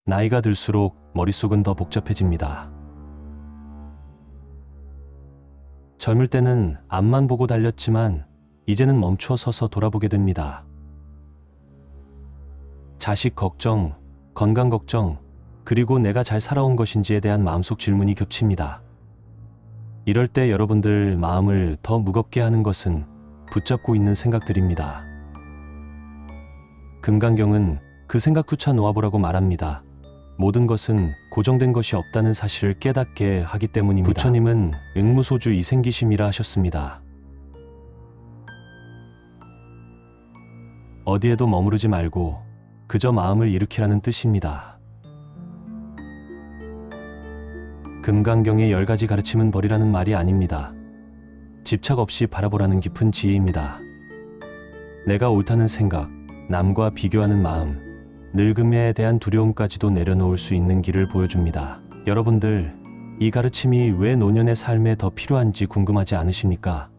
나이가 들수록 머릿속은 더 복잡해집니다. 젊을 때는 앞만 보고 달렸지만 이제는 멈추어 서서 돌아보게 됩니다. 자식 걱정, 건강 걱정, 그리고 내가 잘 살아온 것인지에 대한 마음속 질문이 겹칩니다. 이럴 때 여러분들 마음을 더 무겁게 하는 것은 붙잡고 있는 생각들입니다. 금강경은 그 생각조차 놓아보라고 말합니다. 모든 것은 고정된 것이 없다는 사실을 깨닫게 하기 때문입니다. 부처님은 응무소주 이생기심이라 하셨습니다. 어디에도 머무르지 말고 그저 마음을 일으키라는 뜻입니다. 금강경의 10가지 가르침은 버리라는 말이 아닙니다. 집착 없이 바라보라는 깊은 지혜입니다. 내가 옳다는 생각, 남과 비교하는 마음, 늙음에 대한 두려움까지도 내려놓을 수 있는 길을 보여줍니다. 여러분들, 이 가르침이 왜 노년의 삶에 더 필요한지 궁금하지 않으십니까?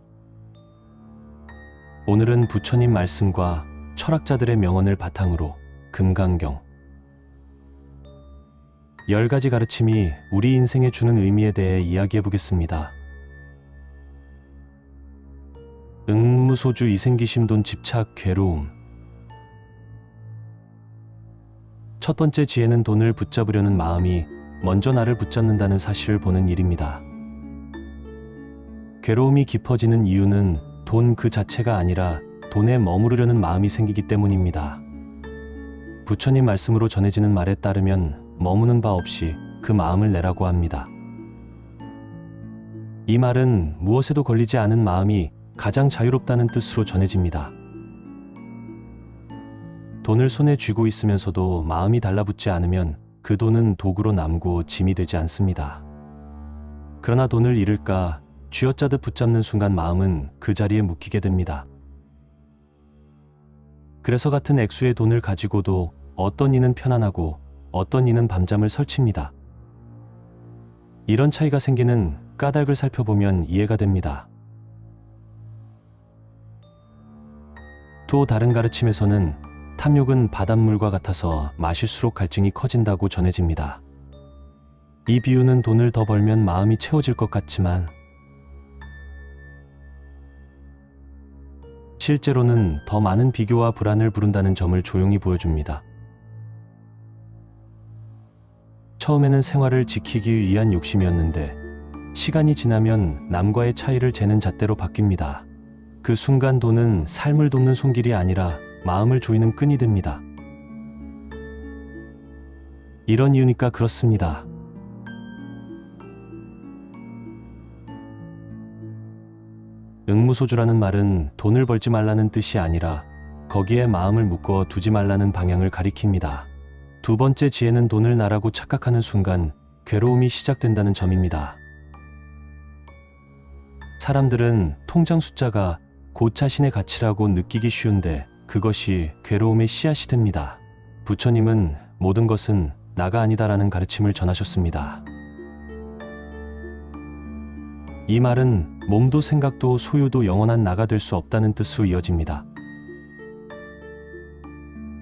오늘은 부처님 말씀과 철학자들의 명언을 바탕으로 금강경 10가지 가르침이 우리 인생에 주는 의미에 대해 이야기해 보겠습니다. 응무소주 이생기심 돈 집착 괴로움. 첫 번째 지혜는 돈을 붙잡으려는 마음이 먼저 나를 붙잡는다는 사실을 보는 일입니다. 괴로움이 깊어지는 이유는 돈 그 자체가 아니라 돈에 머무르려는 마음이 생기기 때문입니다. 부처님 말씀으로 전해지는 말에 따르면 머무는 바 없이 그 마음을 내라고 합니다. 이 말은 무엇에도 걸리지 않은 마음이 가장 자유롭다는 뜻으로 전해집니다. 돈을 손에 쥐고 있으면서도 마음이 달라붙지 않으면 그 돈은 도구로 남고 짐이 되지 않습니다. 그러나 돈을 잃을까 쥐어짜듯 붙잡는 순간 마음은 그 자리에 묵히게 됩니다. 그래서 같은 액수의 돈을 가지고도 어떤 이는 편안하고 어떤 이는 밤잠을 설칩니다. 이런 차이가 생기는 까닭을 살펴보면 이해가 됩니다. 또 다른 가르침에서는 탐욕은 바닷물과 같아서 마실수록 갈증이 커진다고 전해집니다. 이 비유는 돈을 더 벌면 마음이 채워질 것 같지만 실제로는 더 많은 비교와 불안을 부른다는 점을 조용히 보여줍니다. 처음에는 생활을 지키기 위한 욕심이었는데 시간이 지나면 남과의 차이를 재는 잣대로 바뀝니다. 그 순간 돈은 삶을 돕는 손길이 아니라 마음을 조이는 끈이 됩니다. 이런 이유니까 그렇습니다. 응무소주라는 말은 돈을 벌지 말라는 뜻이 아니라 거기에 마음을 묶어 두지 말라는 방향을 가리킵니다. 두 번째 지혜는 돈을 나라고 착각하는 순간 괴로움이 시작된다는 점입니다. 사람들은 통장 숫자가 곧 자신의 가치라고 느끼기 쉬운데 그것이 괴로움의 씨앗이 됩니다. 부처님은 모든 것은 나가 아니다라는 가르침을 전하셨습니다. 이 말은 몸도 생각도 소유도 영원한 나가 될 수 없다는 뜻으로 이어집니다.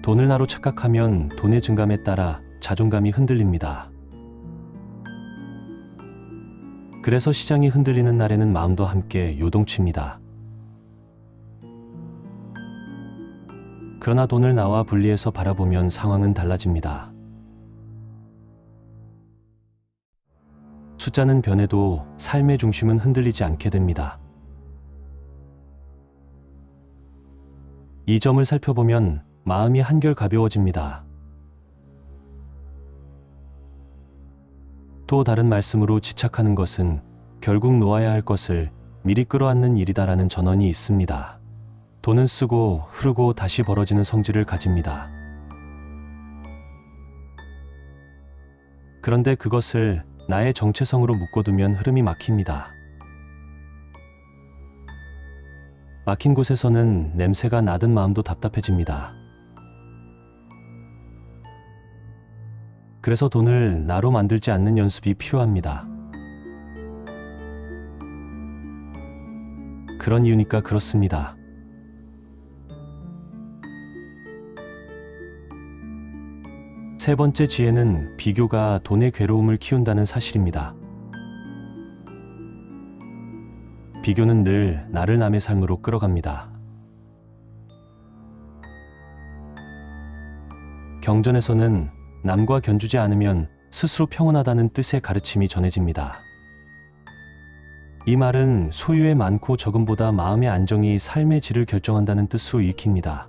돈을 나로 착각하면 돈의 증감에 따라 자존감이 흔들립니다. 그래서 시장이 흔들리는 날에는 마음도 함께 요동칩니다. 그러나 돈을 나와 분리해서 바라보면 상황은 달라집니다. 숫자는 변해도 삶의 중심은 흔들리지 않게 됩니다. 이 점을 살펴보면 마음이 한결 가벼워집니다. 또 다른 말씀으로 지착하는 것은 결국 놓아야 할 것을 미리 끌어안는 일이다라는 전언이 있습니다. 돈은 쓰고 흐르고 다시 벌어지는 성질을 가집니다. 그런데 그것을 나의 정체성으로 묶어두면 흐름이 막힙니다. 막힌 곳에서는 냄새가 나든 마음도 답답해집니다. 그래서 돈을 나로 만들지 않는 연습이 필요합니다. 그런 이유니까 그렇습니다. 세 번째 지혜는 비교가 돈의 괴로움을 키운다는 사실입니다. 비교는 늘 나를 남의 삶으로 끌어갑니다. 경전에서는 남과 견주지 않으면 스스로 평온하다는 뜻의 가르침이 전해집니다. 이 말은 소유의 많고 적음보다 마음의 안정이 삶의 질을 결정한다는 뜻으로 읽힙니다.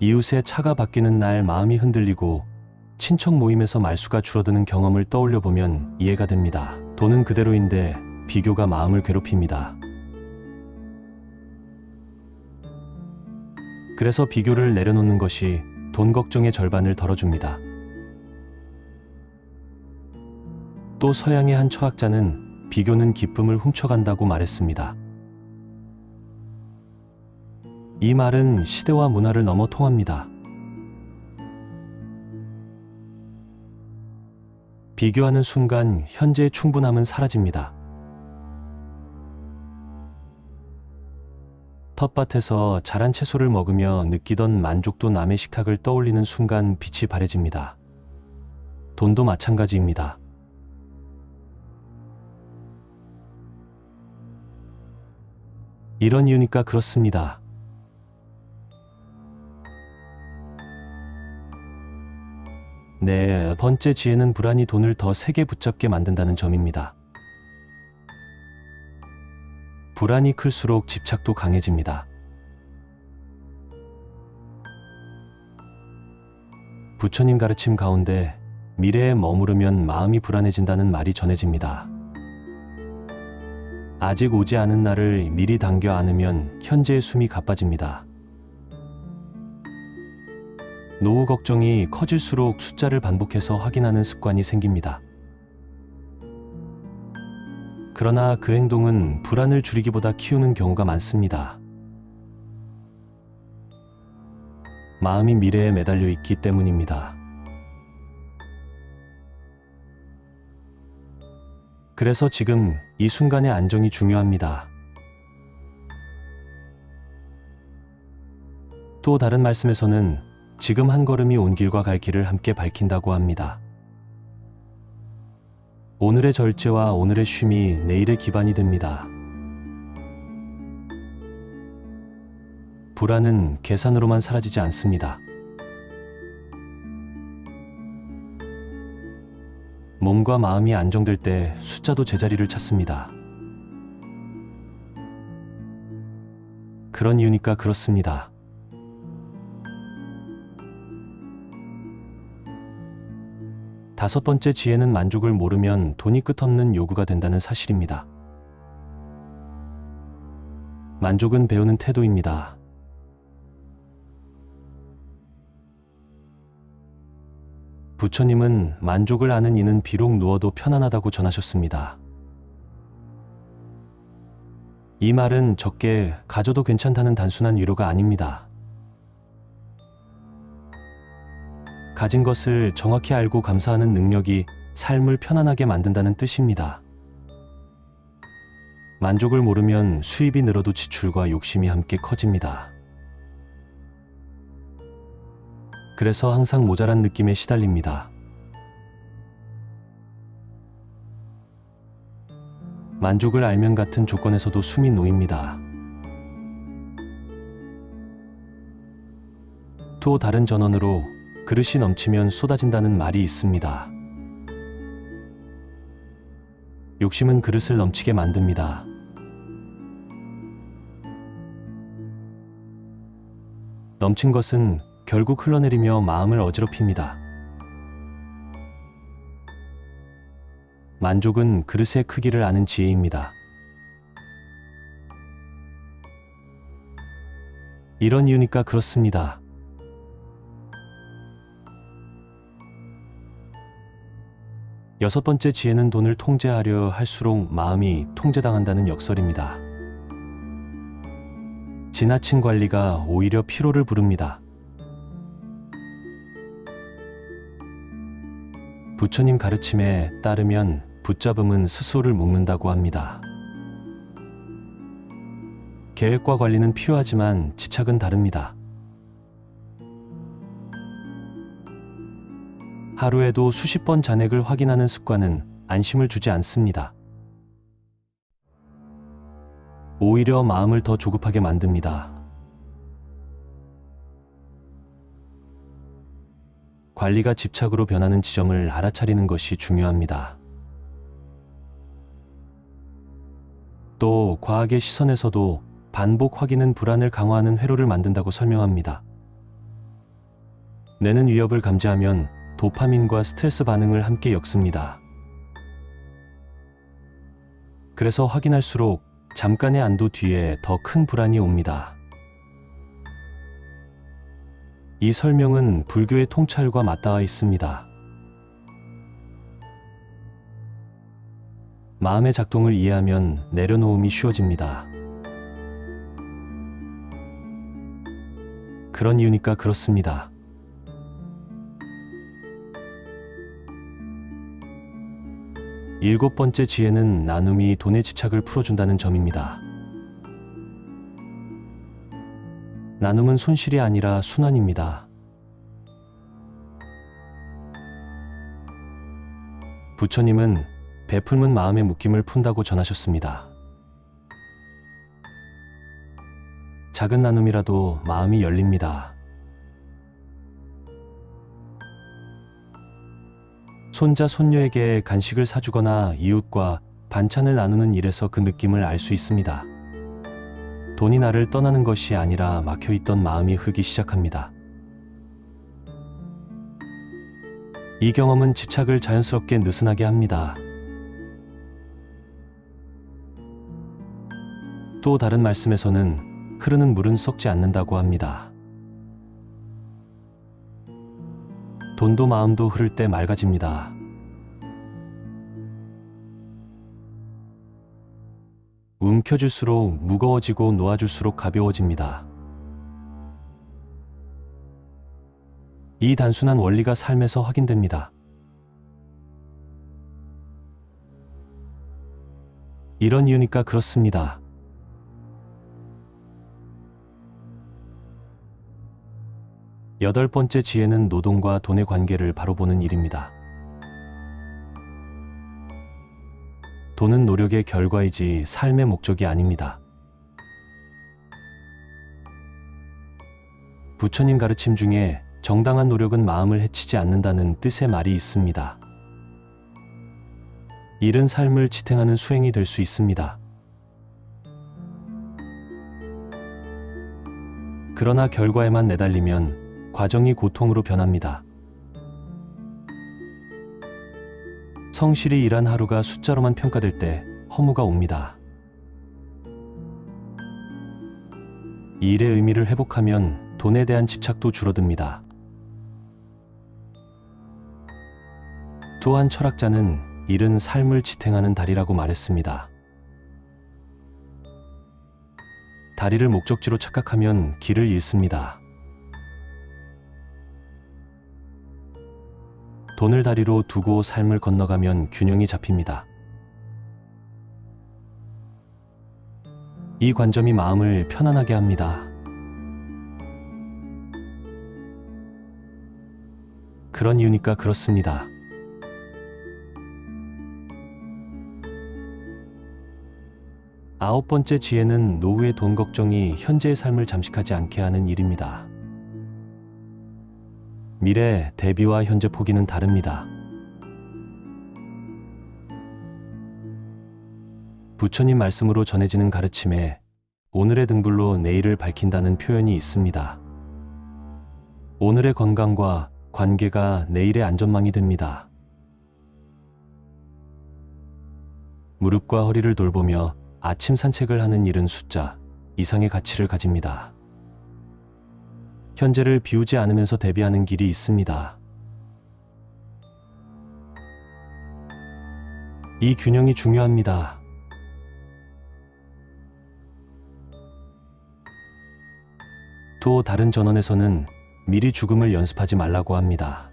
이웃의 차가 바뀌는 날 마음이 흔들리고 친척 모임에서 말수가 줄어드는 경험을 떠올려 보면 이해가 됩니다. 돈은 그대로인데 비교가 마음을 괴롭힙니다. 그래서 비교를 내려놓는 것이 돈 걱정의 절반을 덜어줍니다. 또 서양의 한 철학자는 비교는 기쁨을 훔쳐간다고 말했습니다. 이 말은 시대와 문화를 넘어 통합니다. 비교하는 순간 현재의 충분함은 사라집니다. 텃밭에서 자란 채소를 먹으며 느끼던 만족도 남의 식탁을 떠올리는 순간 빛이 바래집니다. 돈도 마찬가지입니다. 이런 이유니까 그렇습니다. 네 번째 지혜는 불안이 돈을 더 세게 붙잡게 만든다는 점입니다. 불안이 클수록 집착도 강해집니다. 부처님 가르침 가운데 미래에 머무르면 마음이 불안해진다는 말이 전해집니다. 아직 오지 않은 날을 미리 당겨 안으면 현재의 숨이 가빠집니다. 노후 걱정이 커질수록 숫자를 반복해서 확인하는 습관이 생깁니다. 그러나 그 행동은 불안을 줄이기보다 키우는 경우가 많습니다. 마음이 미래에 매달려 있기 때문입니다. 그래서 지금 이 순간의 안정이 중요합니다. 또 다른 말씀에서는 지금 한 걸음이 온 길과 갈 길을 함께 밝힌다고 합니다. 오늘의 절제와 오늘의 쉼이 내일의 기반이 됩니다. 불안은 계산으로만 사라지지 않습니다. 몸과 마음이 안정될 때 숫자도 제자리를 찾습니다. 그런 이유니까 그렇습니다. 다섯 번째 지혜는 만족을 모르면 돈이 끝없는 요구가 된다는 사실입니다. 만족은 배우는 태도입니다. 부처님은 만족을 아는 이는 비록 누워도 편안하다고 전하셨습니다. 이 말은 적게 가져도 괜찮다는 단순한 위로가 아닙니다. 가진 것을 정확히 알고 감사하는 능력이 삶을 편안하게 만든다는 뜻입니다. 만족을 모르면 수입이 늘어도 지출과 욕심이 함께 커집니다. 그래서 항상 모자란 느낌에 시달립니다. 만족을 알면 같은 조건에서도 숨이 놓입니다. 또 다른 전언으로 그릇이 넘치면 쏟아진다는 말이 있습니다. 욕심은 그릇을 넘치게 만듭니다. 넘친 것은 결국 흘러내리며 마음을 어지럽힙니다. 만족은 그릇의 크기를 아는 지혜입니다. 이런 이유니까 그렇습니다. 여섯 번째 지혜는 돈을 통제하려 할수록 마음이 통제당한다는 역설입니다. 지나친 관리가 오히려 피로를 부릅니다. 부처님 가르침에 따르면 붙잡음은 스스로를 묶는다고 합니다. 계획과 관리는 필요하지만 지착은 다릅니다. 하루에도 수십 번 잔액을 확인하는 습관은 안심을 주지 않습니다. 오히려 마음을 더 조급하게 만듭니다. 관리가 집착으로 변하는 지점을 알아차리는 것이 중요합니다. 또 과학의 시선에서도 반복 확인은 불안을 강화하는 회로를 만든다고 설명합니다. 뇌는 위협을 감지하면 도파민과 스트레스 반응을 함께 엮습니다. 그래서 확인할수록 잠깐의 안도 뒤에 더 큰 불안이 옵니다. 이 설명은 불교의 통찰과 맞닿아 있습니다. 마음의 작동을 이해하면 내려놓음이 쉬워집니다. 그런 이유니까 그렇습니다. 일곱 번째 지혜는 나눔이 돈의 집착을 풀어준다는 점입니다. 나눔은 손실이 아니라 순환입니다. 부처님은 베풀면 마음의 묶임을 푼다고 전하셨습니다. 작은 나눔이라도 마음이 열립니다. 손자, 손녀에게 간식을 사주거나 이웃과 반찬을 나누는 일에서 그 느낌을 알 수 있습니다. 돈이 나를 떠나는 것이 아니라 막혀있던 마음이 흐르기 시작합니다. 이 경험은 집착을 자연스럽게 느슨하게 합니다. 또 다른 말씀에서는 흐르는 물은 썩지 않는다고 합니다. 돈도 마음도 흐를 때 맑아집니다. 움켜쥘수록 무거워지고 놓아줄수록 가벼워집니다. 이 단순한 원리가 삶에서 확인됩니다. 이런 이유니까 그렇습니다. 여덟 번째 지혜는 노동과 돈의 관계를 바로 보는 일입니다. 돈은 노력의 결과이지 삶의 목적이 아닙니다. 부처님 가르침 중에 정당한 노력은 마음을 해치지 않는다는 뜻의 말이 있습니다. 일은 삶을 지탱하는 수행이 될 수 있습니다. 그러나 결과에만 내달리면 과정이 고통으로 변합니다. 성실히 일한 하루가 숫자로만 평가될 때 허무가 옵니다. 일의 의미를 회복하면 돈에 대한 집착도 줄어듭니다. 또 한 철학자는 일은 삶을 지탱하는 다리라고 말했습니다. 다리를 목적지로 착각하면 길을 잃습니다. 돈을 다리로 두고 삶을 건너가면 균형이 잡힙니다. 이 관점이 마음을 편안하게 합니다. 그런 이유니까 그렇습니다. 아홉 번째 지혜는 노후의 돈 걱정이 현재의 삶을 잠식하지 않게 하는 일입니다. 미래, 대비와 현재 포기는 다릅니다. 부처님 말씀으로 전해지는 가르침에 오늘의 등불로 내일을 밝힌다는 표현이 있습니다. 오늘의 건강과 관계가 내일의 안전망이 됩니다. 무릎과 허리를 돌보며 아침 산책을 하는 일은 숫자 이상의 가치를 가집니다. 현재를 비우지 않으면서 대비하는 길이 있습니다. 이 균형이 중요합니다. 또 다른 전원에서는 미리 죽음을 연습하지 말라고 합니다.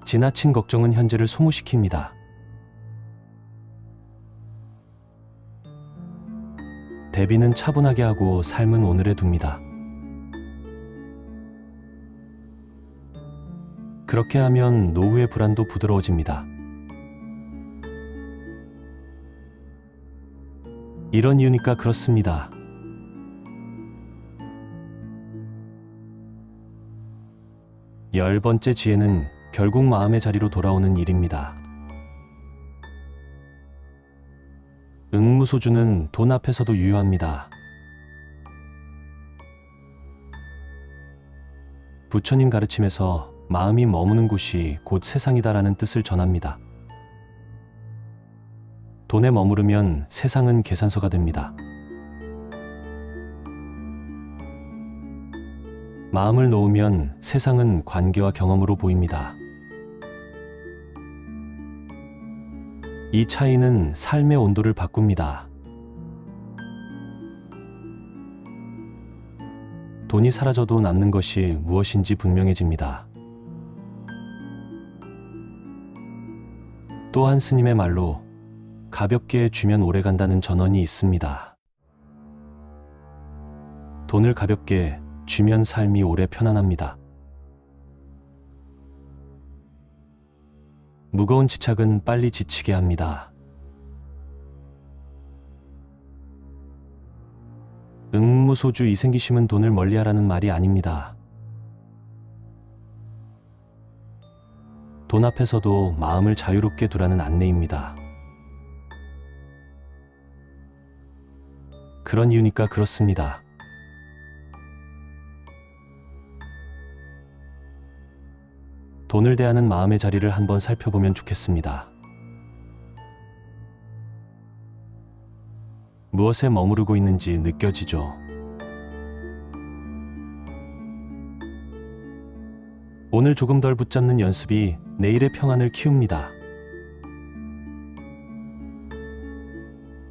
지나친 걱정은 현재를 소모시킵니다. 대비는 차분하게 하고 삶은 오늘에 둡니다. 그렇게 하면 노후의 불안도 부드러워집니다. 이런 이유니까 그렇습니다. 열 번째 지혜는 결국 마음의 자리로 돌아오는 일입니다. 응무소주는 돈 앞에서도 유효합니다. 부처님 가르침에서 마음이 머무는 곳이 곧 세상이다라는 뜻을 전합니다. 돈에 머무르면 세상은 계산서가 됩니다. 마음을 놓으면 세상은 관계와 경험으로 보입니다. 이 차이는 삶의 온도를 바꿉니다. 돈이 사라져도 남는 것이 무엇인지 분명해집니다. 또 한 스님의 말로 가볍게 쥐면 오래간다는 전언이 있습니다. 돈을 가볍게 쥐면 삶이 오래 편안합니다. 무거운 지착은 빨리 지치게 합니다. 응무소주 이생기심은 돈을 멀리하라는 말이 아닙니다. 돈 앞에서도 마음을 자유롭게 두라는 안내입니다. 그런 이유니까 그렇습니다. 돈을 대하는 마음의 자리를 한번 살펴보면 좋겠습니다. 무엇에 머무르고 있는지 느껴지죠? 오늘 조금 덜 붙잡는 연습이 내일의 평안을 키웁니다.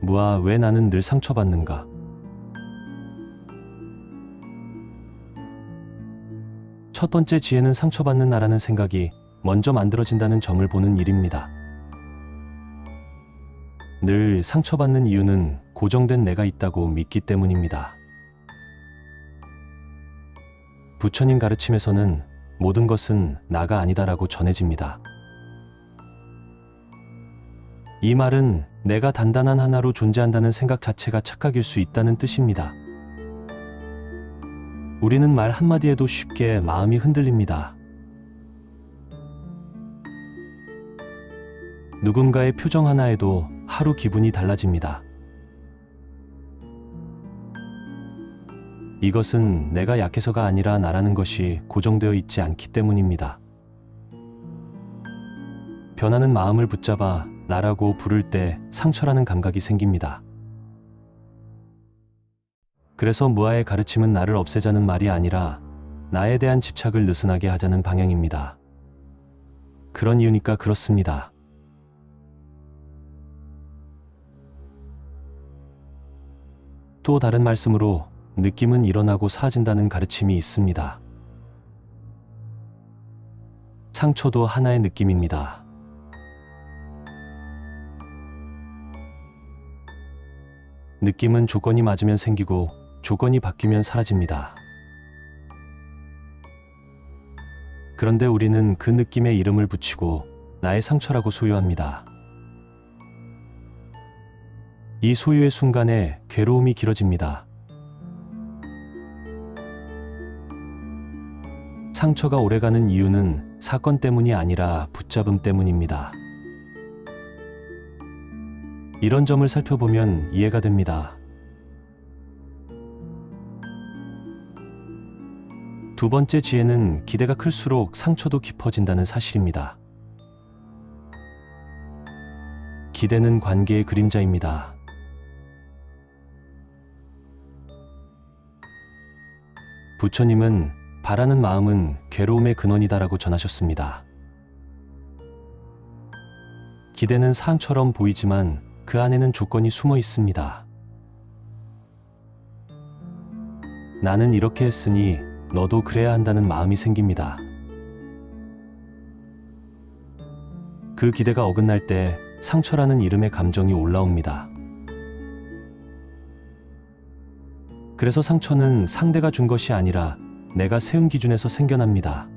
무아, 왜 나는 늘 상처받는가? 첫 번째 지혜는 상처받는 나라는 생각이 먼저 만들어진다는 점을 보는 일입니다. 늘 상처받는 이유는 고정된 내가 있다고 믿기 때문입니다. 부처님 가르침에서는 모든 것은 나가 아니다라고 전해집니다. 이 말은 내가 단단한 하나로 존재한다는 생각 자체가 착각일 수 있다는 뜻입니다. 우리는 말 한마디에도 쉽게 마음이 흔들립니다. 누군가의 표정 하나에도 하루 기분이 달라집니다. 이것은 내가 약해서가 아니라 나라는 것이 고정되어 있지 않기 때문입니다. 변하는 마음을 붙잡아 나라고 부를 때 상처라는 감각이 생깁니다. 그래서 무아의 가르침은 나를 없애자는 말이 아니라 나에 대한 집착을 느슨하게 하자는 방향입니다. 그런 이유니까 그렇습니다. 또 다른 말씀으로 느낌은 일어나고 사라진다는 가르침이 있습니다. 상처도 하나의 느낌입니다. 느낌은 조건이 맞으면 생기고 조건이 바뀌면 사라집니다. 그런데 우리는 그 느낌에 이름을 붙이고 나의 상처라고 소유합니다. 이 소유의 순간에 괴로움이 길어집니다. 상처가 오래가는 이유는 사건 때문이 아니라 붙잡음 때문입니다. 이런 점을 살펴보면 이해가 됩니다. 두 번째 지혜는 기대가 클수록 상처도 깊어진다는 사실입니다. 기대는 관계의 그림자입니다. 부처님은 바라는 마음은 괴로움의 근원이다라고 전하셨습니다. 기대는 상처럼 보이지만 그 안에는 조건이 숨어 있습니다. 나는 이렇게 했으니 너도 그래야 한다는 마음이 생깁니다. 그 기대가 어긋날 때 상처라는 이름의 감정이 올라옵니다. 그래서 상처는 상대가 준 것이 아니라 내가 세운 기준에서 생겨납니다.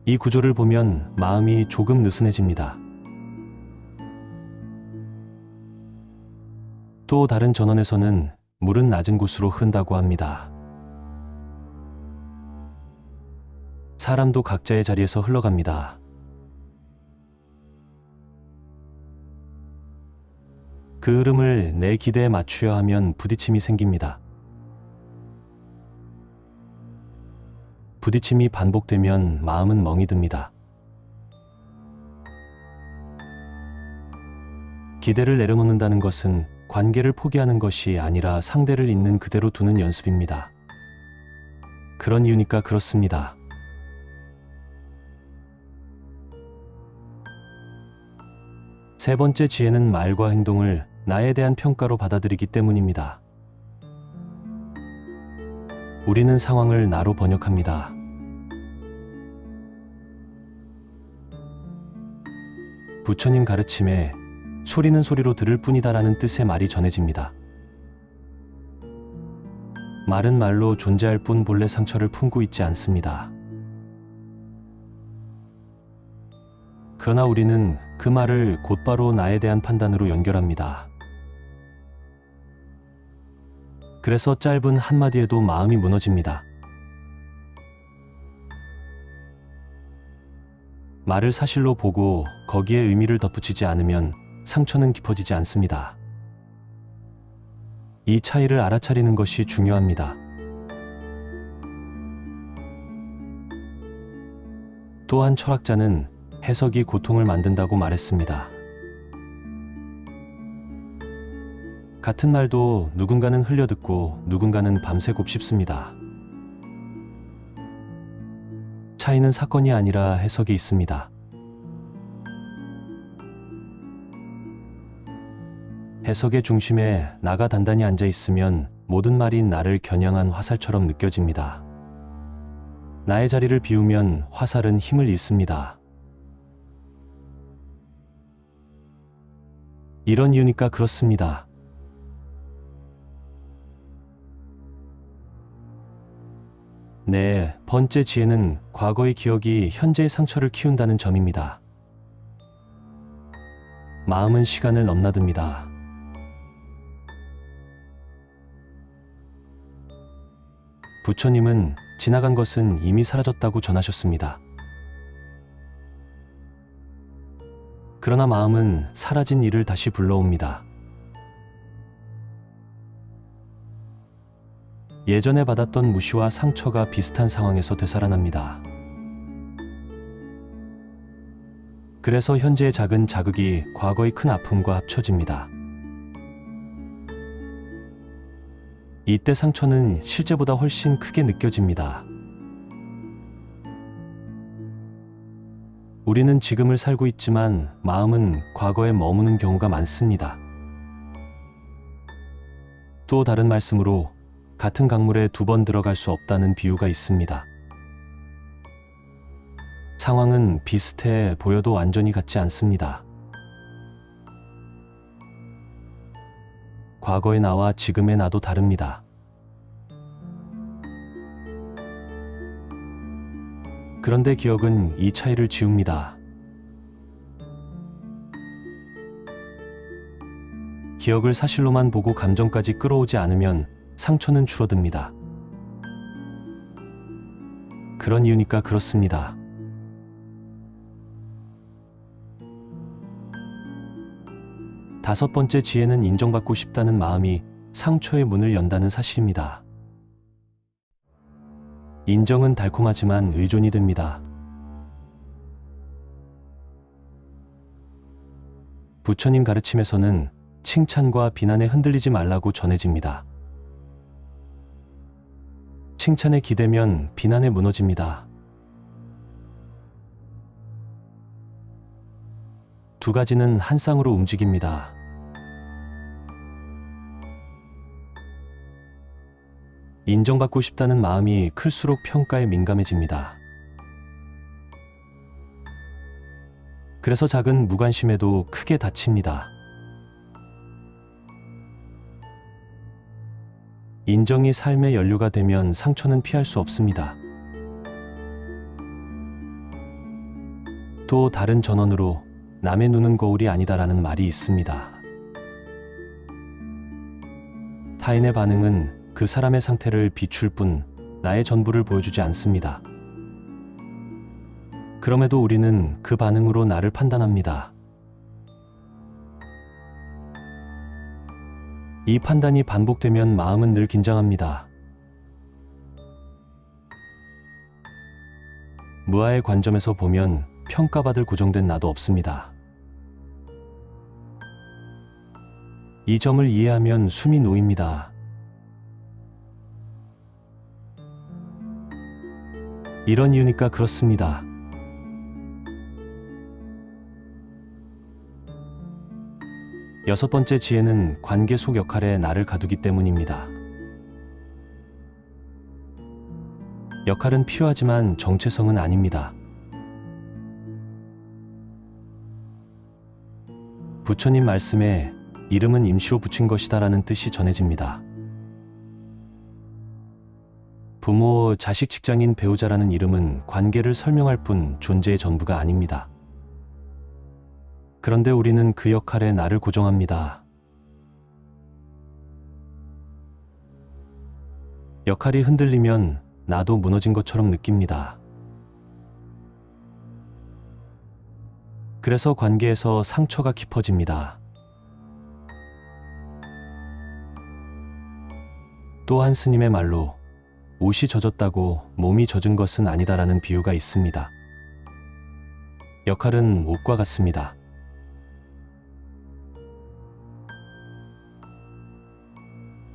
이 구조를 보면 마음이 조금 느슨해집니다. 또 다른 전원에서는 물은 낮은 곳으로 흐른다고 합니다. 사람도 각자의 자리에서 흘러갑니다. 그 흐름을 내 기대에 맞추려 하면 부딪힘이 생깁니다. 부딪힘이 반복되면 마음은 멍이 듭니다. 기대를 내려놓는다는 것은 관계를 포기하는 것이 아니라 상대를 있는 그대로 두는 연습입니다. 그런 이유니까 그렇습니다. 세 번째 지혜는 말과 행동을 나에 대한 평가로 받아들이기 때문입니다. 우리는 상황을 나로 번역합니다. 부처님 가르침에 소리는 소리로 들을 뿐이다라는 뜻의 말이 전해집니다. 말은 말로 존재할 뿐 본래 상처를 품고 있지 않습니다. 그러나 우리는 그 말을 곧바로 나에 대한 판단으로 연결합니다. 그래서 짧은 한마디에도 마음이 무너집니다. 말을 사실로 보고 거기에 의미를 덧붙이지 않으면 상처는 깊어지지 않습니다. 이 차이를 알아차리는 것이 중요합니다. 또한 철학자는 해석이 고통을 만든다고 말했습니다. 같은 말도 누군가는 흘려듣고 누군가는 밤새 곱씹습니다. 차이는 사건이 아니라 해석이 있습니다. 해석의 중심에 나가 단단히 앉아 있으면 모든 말이 나를 겨냥한 화살처럼 느껴집니다. 나의 자리를 비우면 화살은 힘을 잃습니다. 이런 이유니까 그렇습니다. 네 번째 지혜는 과거의 기억이 현재의 상처를 키운다는 점입니다. 마음은 시간을 넘나듭니다. 부처님은 지나간 것은 이미 사라졌다고 전하셨습니다. 그러나 마음은 사라진 일을 다시 불러옵니다. 예전에 받았던 무시와 상처가 비슷한 상황에서 되살아납니다. 그래서 현재의 작은 자극이 과거의 큰 아픔과 합쳐집니다. 이때 상처는 실제보다 훨씬 크게 느껴집니다. 우리는 지금을 살고 있지만 마음은 과거에 머무는 경우가 많습니다. 또 다른 말씀으로 같은 강물에 두 번 들어갈 수 없다는 비유가 있습니다. 상황은 비슷해 보여도 완전히 같지 않습니다. 과거의 나와 지금의 나도 다릅니다. 그런데 기억은 이 차이를 지웁니다. 기억을 사실로만 보고 감정까지 끌어오지 않으면 상처는 줄어듭니다. 그런 이유니까 그렇습니다. 다섯 번째 지혜는 인정받고 싶다는 마음이 상처의 문을 연다는 사실입니다. 인정은 달콤하지만 의존이 됩니다. 부처님 가르침에서는 칭찬과 비난에 흔들리지 말라고 전해집니다. 칭찬에 기대면 비난에 무너집니다. 두 가지는 한 쌍으로 움직입니다. 인정받고 싶다는 마음이 클수록 평가에 민감해집니다. 그래서 작은 무관심에도 크게 다칩니다. 인정이 삶의 연료가 되면 상처는 피할 수 없습니다. 또 다른 전언으로 남의 눈은 거울이 아니다라는 말이 있습니다. 타인의 반응은 그 사람의 상태를 비출 뿐 나의 전부를 보여주지 않습니다. 그럼에도 우리는 그 반응으로 나를 판단합니다. 이 판단이 반복되면 마음은 늘 긴장합니다. 무아의 관점에서 보면 평가받을 고정된 나도 없습니다. 이 점을 이해하면 숨이 놓입니다. 이런 이유니까 그렇습니다. 여섯 번째 지혜는 관계 속 역할에 나를 가두기 때문입니다. 역할은 필요하지만 정체성은 아닙니다. 부처님 말씀에 이름은 임시로 붙인 것이다 라는 뜻이 전해집니다. 부모, 자식, 직장인, 배우자라는 이름은 관계를 설명할 뿐 존재의 전부가 아닙니다. 그런데 우리는 그 역할에 나를 고정합니다. 역할이 흔들리면 나도 무너진 것처럼 느낍니다. 그래서 관계에서 상처가 깊어집니다. 또 한 스님의 말로 옷이 젖었다고 몸이 젖은 것은 아니다라는 비유가 있습니다. 역할은 옷과 같습니다.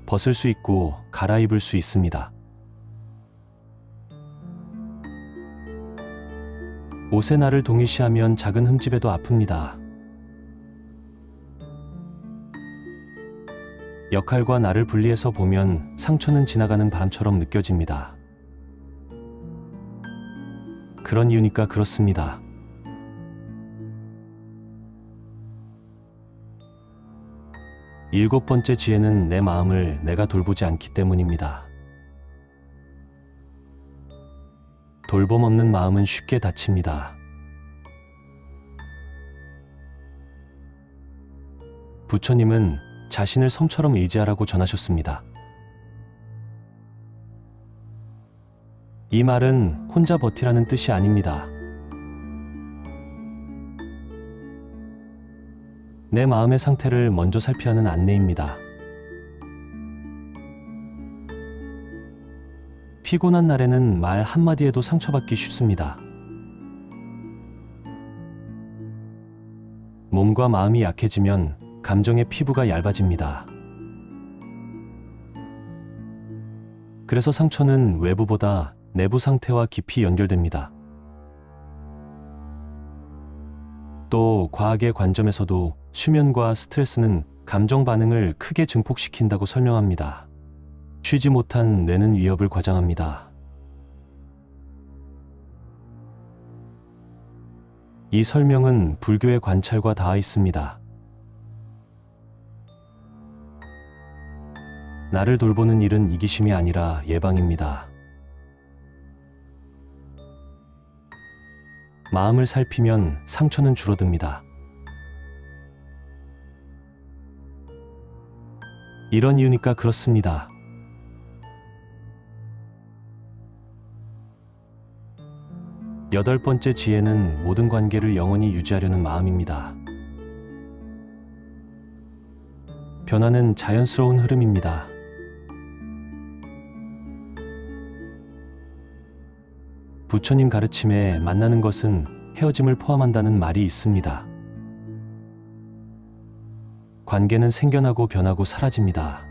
벗을 수 있고 갈아입을 수 있습니다. 옷의 나를 동일시하면 작은 흠집에도 아픕니다. 역할과 나를 분리해서 보면 상처는 지나가는 바람처럼 느껴집니다. 그런 이유니까 그렇습니다. 일곱 번째 지혜는 내 마음을 내가 돌보지 않기 때문입니다. 돌봄 없는 마음은 쉽게 다칩니다. 부처님은 자신을 섬처럼 의지하라고 전하셨습니다. 이 말은 혼자 버티라는 뜻이 아닙니다. 내 마음의 상태를 먼저 살피라는 안내입니다. 피곤한 날에는 말 한마디에도 상처받기 쉽습니다. 몸과 마음이 약해지면 감정의 피부가 얇아집니다. 그래서 상처는 외부보다 내부 상태와 깊이 연결됩니다. 또 과학의 관점에서도 수면과 스트레스는 감정 반응을 크게 증폭시킨다고 설명합니다. 쉬지 못한 뇌는 위협을 과장합니다. 이 설명은 불교의 관찰과 닿아 있습니다. 나를 돌보는 일은 이기심이 아니라 예방입니다. 마음을 살피면 상처는 줄어듭니다. 이런 이유니까 그렇습니다. 여덟 번째 지혜는 모든 관계를 영원히 유지하려는 마음입니다. 변화는 자연스러운 흐름입니다. 부처님 가르침에 만나는 것은 헤어짐을 포함한다는 말이 있습니다. 관계는 생겨나고 변하고 사라집니다.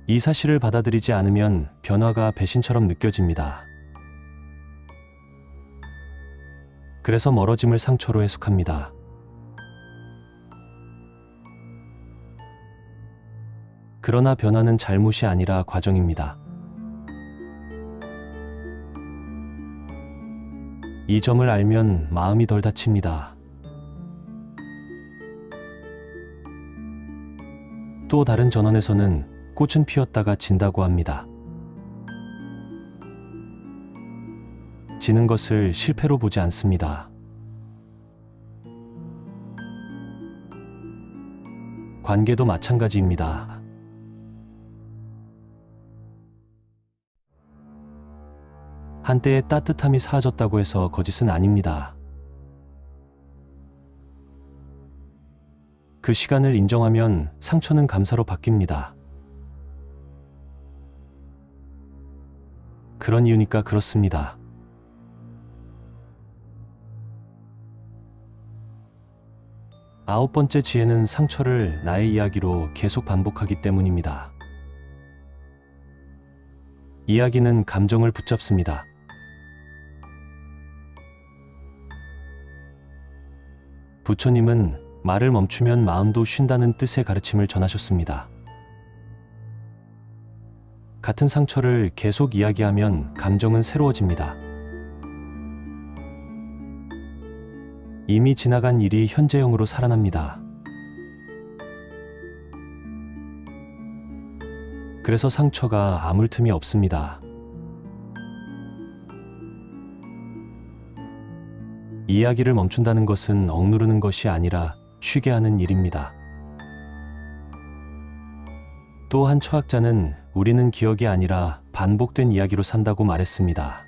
이 사실을 받아들이지 않으면 변화가 배신처럼 느껴집니다. 그래서 멀어짐을 상처로 해석합니다. 그러나 변화는 잘못이 아니라 과정입니다. 이 점을 알면 마음이 덜 다칩니다. 또 다른 전언에서는 꽃은 피었다가 진다고 합니다. 지는 것을 실패로 보지 않습니다. 관계도 마찬가지입니다. 한때의 따뜻함이 사라졌다고 해서 거짓은 아닙니다. 그 시간을 인정하면 상처는 감사로 바뀝니다. 그런 이유니까 그렇습니다. 아홉 번째 지혜는 상처를 나의 이야기로 계속 반복하기 때문입니다. 이야기는 감정을 붙잡습니다. 부처님은 말을 멈추면 마음도 쉰다는 뜻의 가르침을 전하셨습니다. 같은 상처를 계속 이야기하면 감정은 새로워집니다. 이미 지나간 일이 현재형으로 살아납니다. 그래서 상처가 아물 틈이 없습니다. 이야기를 멈춘다는 것은 억누르는 것이 아니라 쉬게 하는 일입니다. 또 한 철학자는 우리는 기억이 아니라 반복된 이야기로 산다고 말했습니다.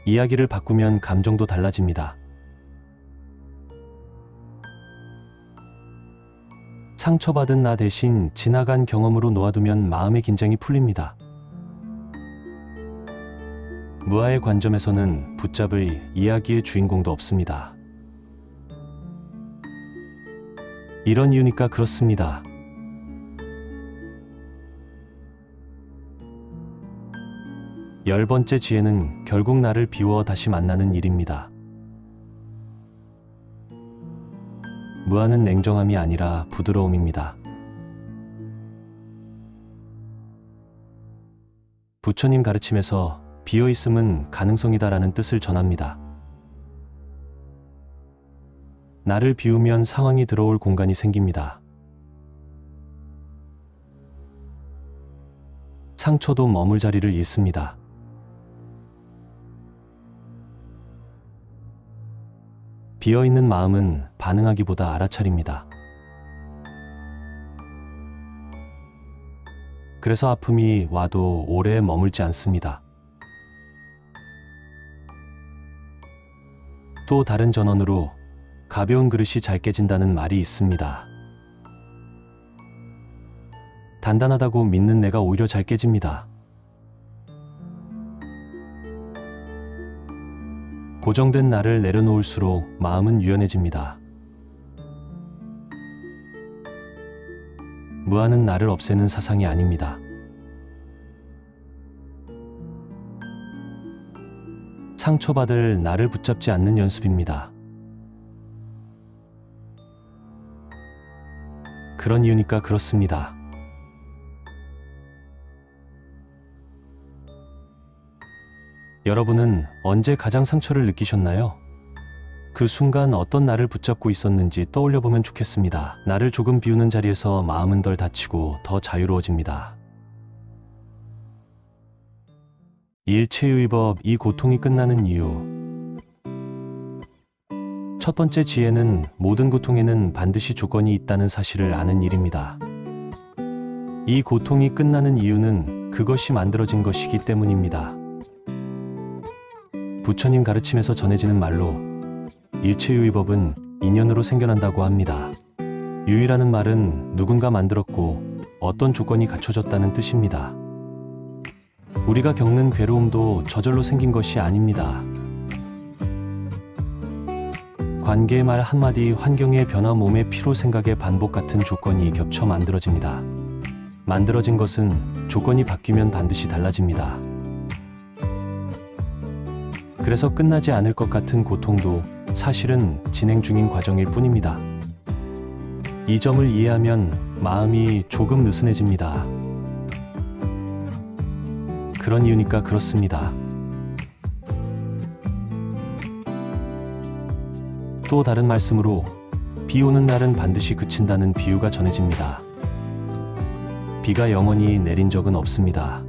이야기를 바꾸면 감정도 달라집니다. 상처받은 나 대신 지나간 경험으로 놓아두면 마음의 긴장이 풀립니다. 무아의 관점에서는 붙잡을 이야기의 주인공도 없습니다. 이런 이유니까 그렇습니다. 열 번째 지혜는 결국 나를 비워 다시 만나는 일입니다. 무아는 냉정함이 아니라 부드러움입니다. 부처님 가르침에서 비어있음은 가능성이다라는 뜻을 전합니다. 나를 비우면 상황이 들어올 공간이 생깁니다. 상처도 머물 자리를 잃습니다. 비어있는 마음은 반응하기보다 알아차립니다. 그래서 아픔이 와도 오래 머물지 않습니다. 또 다른 전언으로 가벼운 그릇이 잘 깨진다는 말이 있습니다. 단단하다고 믿는 내가 오히려 잘 깨집니다. 고정된 나를 내려놓을수록 마음은 유연해집니다. 무아는 나를 없애는 사상이 아닙니다. 상처받을 나를 붙잡지 않는 연습입니다. 그런 이유니까 그렇습니다. 여러분은 언제 가장 상처를 느끼셨나요? 그 순간 어떤 나를 붙잡고 있었는지 떠올려보면 좋겠습니다. 나를 조금 비우는 자리에서 마음은 덜 다치고 더 자유로워집니다. 일체유의법, 이 고통이 끝나는 이유. 첫 번째 지혜는 모든 고통에는 반드시 조건이 있다는 사실을 아는 일입니다. 이 고통이 끝나는 이유는 그것이 만들어진 것이기 때문입니다. 부처님 가르침에서 전해지는 말로 일체유의법은 인연으로 생겨난다고 합니다. 유의라는 말은 누군가 만들었고 어떤 조건이 갖춰졌다는 뜻입니다. 우리가 겪는 괴로움도 저절로 생긴 것이 아닙니다. 관계의 말 한마디, 환경의 변화, 몸의 피로, 생각의 반복 같은 조건이 겹쳐 만들어집니다. 만들어진 것은 조건이 바뀌면 반드시 달라집니다. 그래서 끝나지 않을 것 같은 고통도 사실은 진행 중인 과정일 뿐입니다. 이 점을 이해하면 마음이 조금 느슨해집니다. 그런 이유니까 그렇습니다. 또 다른 말씀으로 비 오는 날은 반드시 그친다는 비유가 전해집니다. 비가 영원히 내린 적은 없습니다.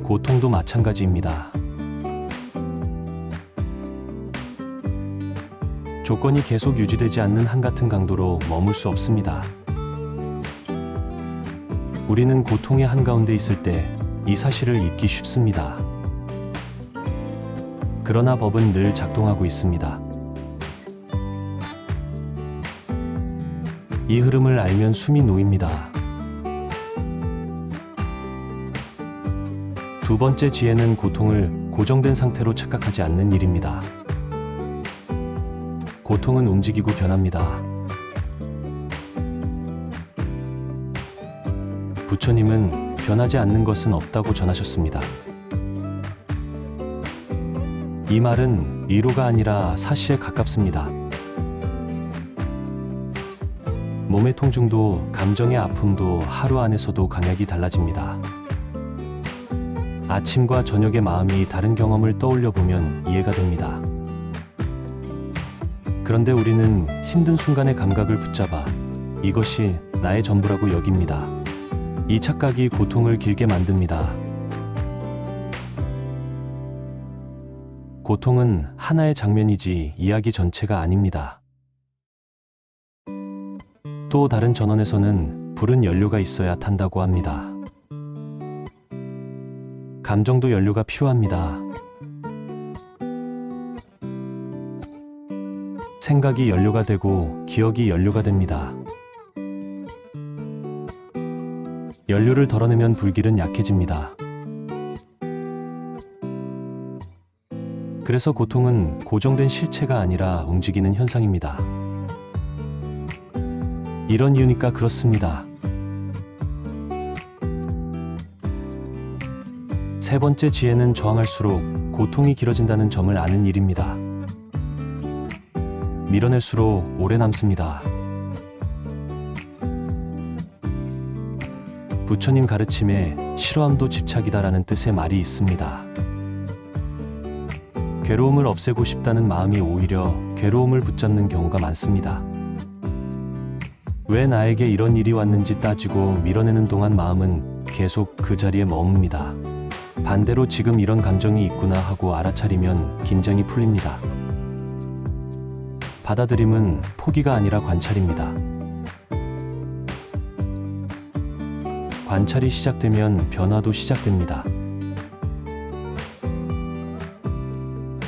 고통도 마찬가지입니다. 조건이 계속 유지되지 않는 한같은 강도로 머물 수 없습니다. 우리는 고통의 한가운데 있을 때 이 사실을 잊기 쉽습니다. 그러나 법은 늘 작동하고 있습니다. 이 흐름을 알면 숨이 놓입니다. 두 번째 지혜는 고통을 고정된 상태로 착각하지 않는 일입니다. 고통은 움직이고 변합니다. 부처님은 변하지 않는 것은 없다고 전하셨습니다. 이 말은 위로가 아니라 사실에 가깝습니다. 몸의 통증도 감정의 아픔도 하루 안에서도 강약이 달라집니다. 아침과 저녁의 마음이 다른 경험을 떠올려 보면 이해가 됩니다. 그런데 우리는 힘든 순간의 감각을 붙잡아 이것이 나의 전부라고 여깁니다. 이 착각이 고통을 길게 만듭니다. 고통은 하나의 장면이지 이야기 전체가 아닙니다. 또 다른 전원에서는 불은 연료가 있어야 탄다고 합니다. 감정도 연료가 필요합니다. 생각이 연료가 되고 기억이 연료가 됩니다. 연료를 덜어내면 불길은 약해집니다. 그래서 고통은 고정된 실체가 아니라 움직이는 현상입니다. 이런 이유니까 그렇습니다. 세 번째 지혜는 저항할수록 고통이 길어진다는 점을 아는 일입니다. 밀어낼수록 오래 남습니다. 부처님 가르침에 싫어함도 집착이다라는 뜻의 말이 있습니다. 괴로움을 없애고 싶다는 마음이 오히려 괴로움을 붙잡는 경우가 많습니다. 왜 나에게 이런 일이 왔는지 따지고 밀어내는 동안 마음은 계속 그 자리에 머뭅니다. 반대로 지금 이런 감정이 있구나 하고 알아차리면 긴장이 풀립니다. 받아들임은 포기가 아니라 관찰입니다. 관찰이 시작되면 변화도 시작됩니다.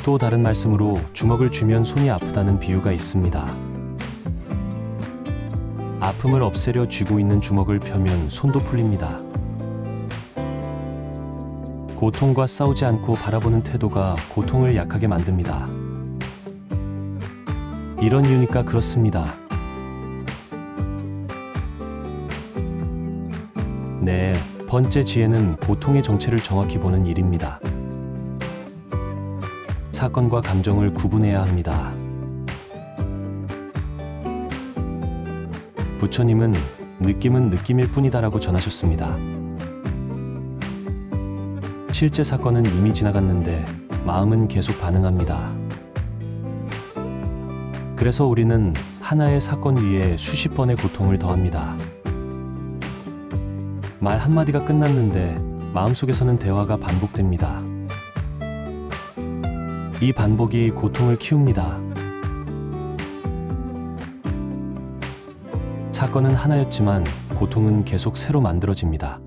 또 다른 말씀으로 주먹을 쥐면 손이 아프다는 비유가 있습니다. 아픔을 없애려 쥐고 있는 주먹을 펴면 손도 풀립니다. 고통과 싸우지 않고 바라보는 태도가 고통을 약하게 만듭니다. 이런 이유니까 그렇습니다. 네 번째 지혜는 고통의 정체를 정확히 보는 일입니다. 사건과 감정을 구분해야 합니다. 부처님은 느낌은 느낌일 뿐이다라고 전하셨습니다. 실제 사건은 이미 지나갔는데 마음은 계속 반응합니다. 그래서 우리는 하나의 사건 위에 수십 번의 고통을 더합니다. 말 한마디가 끝났는데 마음속에서는 대화가 반복됩니다. 이 반복이 고통을 키웁니다. 사건은 하나였지만 고통은 계속 새로 만들어집니다.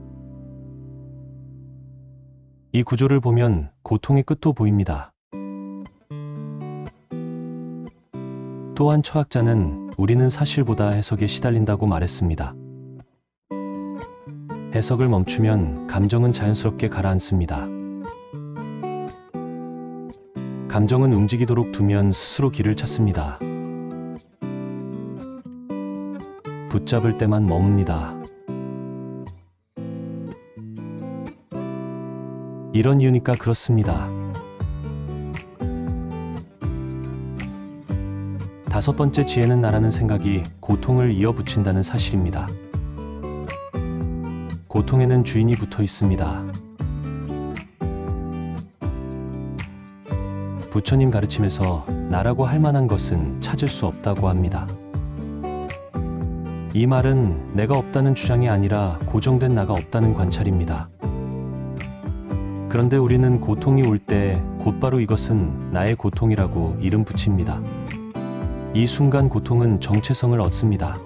이 구조를 보면 고통의 끝도 보입니다. 또한 철학자는 우리는 사실보다 해석에 시달린다고 말했습니다. 해석을 멈추면 감정은 자연스럽게 가라앉습니다. 감정은 움직이도록 두면 스스로 길을 찾습니다. 붙잡을 때만 머뭅니다. 이런 이유니까 그렇습니다. 다섯 번째 지혜는 나라는 생각이 고통을 이어붙인다는 사실입니다. 고통에는 주인이 붙어 있습니다. 부처님 가르침에서 나라고 할 만한 것은 찾을 수 없다고 합니다. 이 말은 내가 없다는 주장이 아니라 고정된 나가 없다는 관찰입니다. 그런데 우리는 고통이 올 때 곧바로 이것은 나의 고통이라고 이름 붙입니다. 이 순간 고통은 정체성을 얻습니다.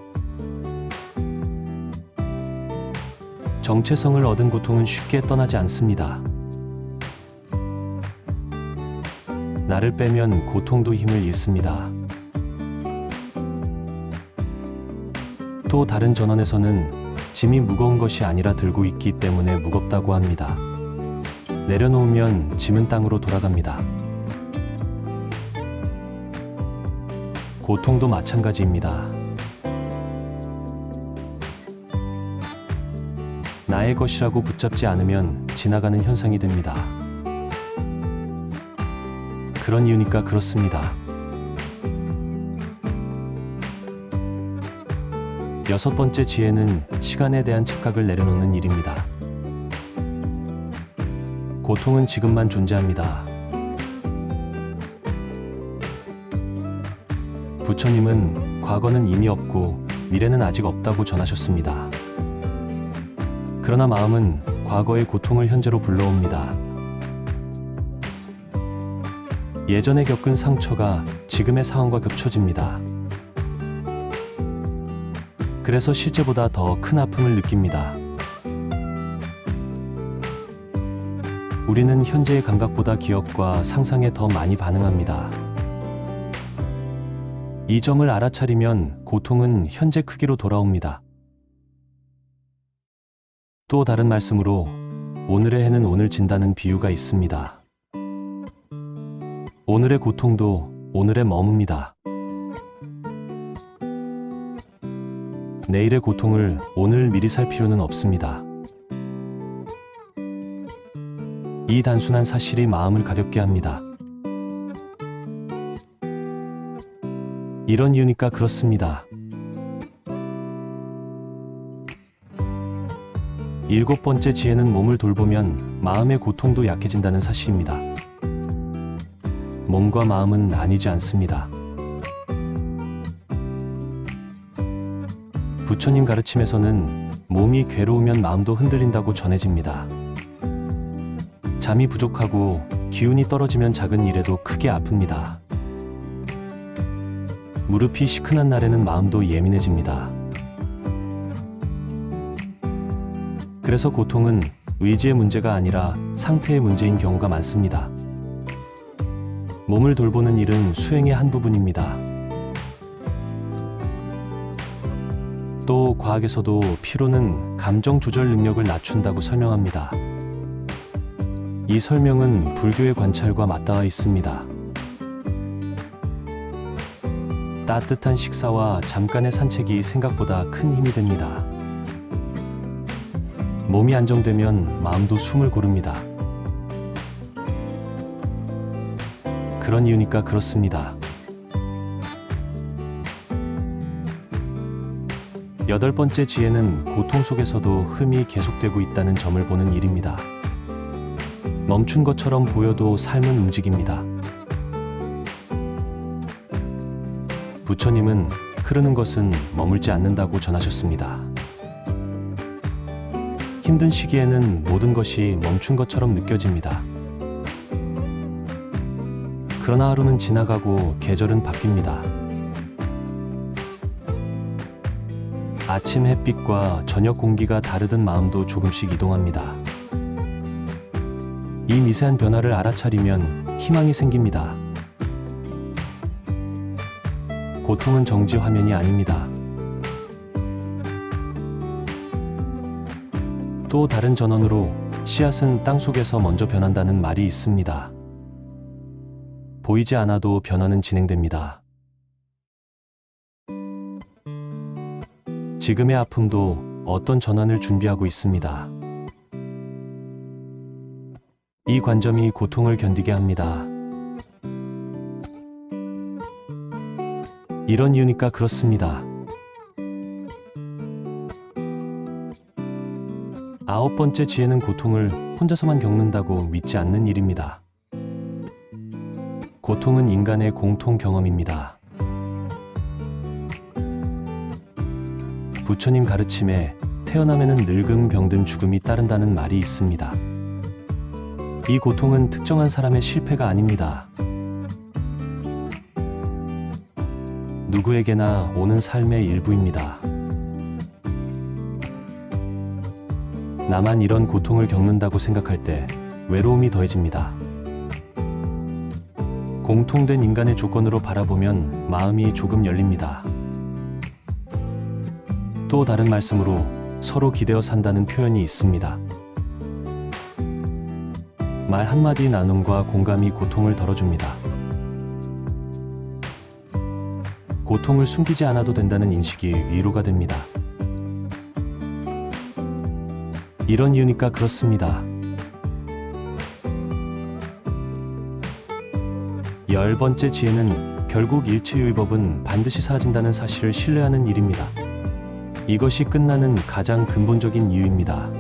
정체성을 얻은 고통은 쉽게 떠나지 않습니다. 나를 빼면 고통도 힘을 잃습니다. 또 다른 전원에서는 짐이 무거운 것이 아니라 들고 있기 때문에 무겁다고 합니다. 내려놓으면 짐은 땅으로 돌아갑니다. 고통도 마찬가지입니다. 나의 것이라고 붙잡지 않으면 지나가는 현상이 됩니다. 그런 이유니까 그렇습니다. 여섯 번째 지혜는 시간에 대한 착각을 내려놓는 일입니다. 고통은 지금만 존재합니다. 부처님은 과거는 이미 없고 미래는 아직 없다고 전하셨습니다. 그러나 마음은 과거의 고통을 현재로 불러옵니다. 예전에 겪은 상처가 지금의 상황과 겹쳐집니다. 그래서 실제보다 더 큰 아픔을 느낍니다. 우리는 현재의 감각보다 기억과 상상에 더 많이 반응합니다. 이 점을 알아차리면 고통은 현재 크기로 돌아옵니다. 또 다른 말씀으로 오늘의 해는 오늘 진다는 비유가 있습니다. 오늘의 고통도 오늘에 머뭅니다. 내일의 고통을 오늘 미리 살 필요는 없습니다. 이 단순한 사실이 마음을 가볍게 합니다. 이런 이유니까 그렇습니다. 일곱 번째 지혜는 몸을 돌보면 마음의 고통도 약해진다는 사실입니다. 몸과 마음은 나뉘지 않습니다. 부처님 가르침에서는 몸이 괴로우면 마음도 흔들린다고 전해집니다. 잠이 부족하고 기운이 떨어지면 작은 일에도 크게 아픕니다. 무릎이 시큰한 날에는 마음도 예민해집니다. 그래서 고통은 의지의 문제가 아니라 상태의 문제인 경우가 많습니다. 몸을 돌보는 일은 수행의 한 부분입니다. 또 과학에서도 피로는 감정 조절 능력을 낮춘다고 설명합니다. 이 설명은 불교의 관찰과 맞닿아 있습니다. 따뜻한 식사와 잠깐의 산책이 생각보다 큰 힘이 됩니다. 몸이 안정되면 마음도 숨을 고릅니다. 그런 이유니까 그렇습니다. 여덟 번째 지혜는 고통 속에서도 흠이 계속되고 있다는 점을 보는 일입니다. 멈춘 것처럼 보여도 삶은 움직입니다. 부처님은 흐르는 것은 머물지 않는다고 전하셨습니다. 힘든 시기에는 모든 것이 멈춘 것처럼 느껴집니다. 그러나 하루는 지나가고 계절은 바뀝니다. 아침 햇빛과 저녁 공기가 다르든 마음도 조금씩 이동합니다. 이 미세한 변화를 알아차리면 희망이 생깁니다. 고통은 정지 화면이 아닙니다. 또 다른 전언으로 씨앗은 땅 속에서 먼저 변한다는 말이 있습니다. 보이지 않아도 변화는 진행됩니다. 지금의 아픔도 어떤 전환을 준비하고 있습니다. 이 관점이 고통을 견디게 합니다. 이런 이유니까 그렇습니다. 아홉 번째 지혜는 고통을 혼자서만 겪는다고 믿지 않는 일입니다. 고통은 인간의 공통 경험입니다. 부처님 가르침에 태어남에는 늙음, 병든, 죽음이 따른다는 말이 있습니다. 이 고통은 특정한 사람의 실패가 아닙니다. 누구에게나 오는 삶의 일부입니다. 나만 이런 고통을 겪는다고 생각할 때 외로움이 더해집니다. 공통된 인간의 조건으로 바라보면 마음이 조금 열립니다. 또 다른 말씀으로 서로 기대어 산다는 표현이 있습니다. 말 한마디 나눔과 공감이 고통을 덜어줍니다. 고통을 숨기지 않아도 된다는 인식이 위로가 됩니다. 이런 이유니까 그렇습니다. 10번째 지혜는 결국 일체유의법은 반드시 사라진다는 사실을 신뢰하는 일입니다. 이것이 끝나는 가장 근본적인 이유입니다.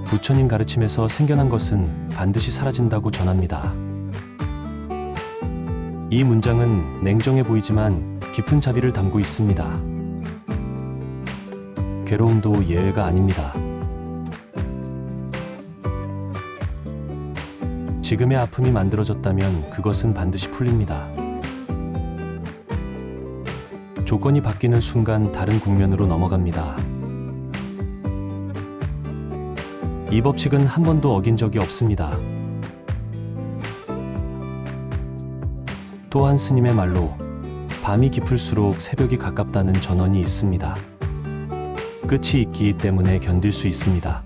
부처님 가르침에서 생겨난 것은 반드시 사라진다고 전합니다. 이 문장은 냉정해 보이지만 깊은 자비를 담고 있습니다. 괴로움도 예외가 아닙니다. 지금의 아픔이 만들어졌다면 그것은 반드시 풀립니다. 조건이 바뀌는 순간 다른 국면으로 넘어갑니다. 이 법칙은 한 번도 어긴 적이 없습니다. 또한 스님의 말로 밤이 깊을수록 새벽이 가깝다는 전언이 있습니다. 끝이 있기 때문에 견딜 수 있습니다.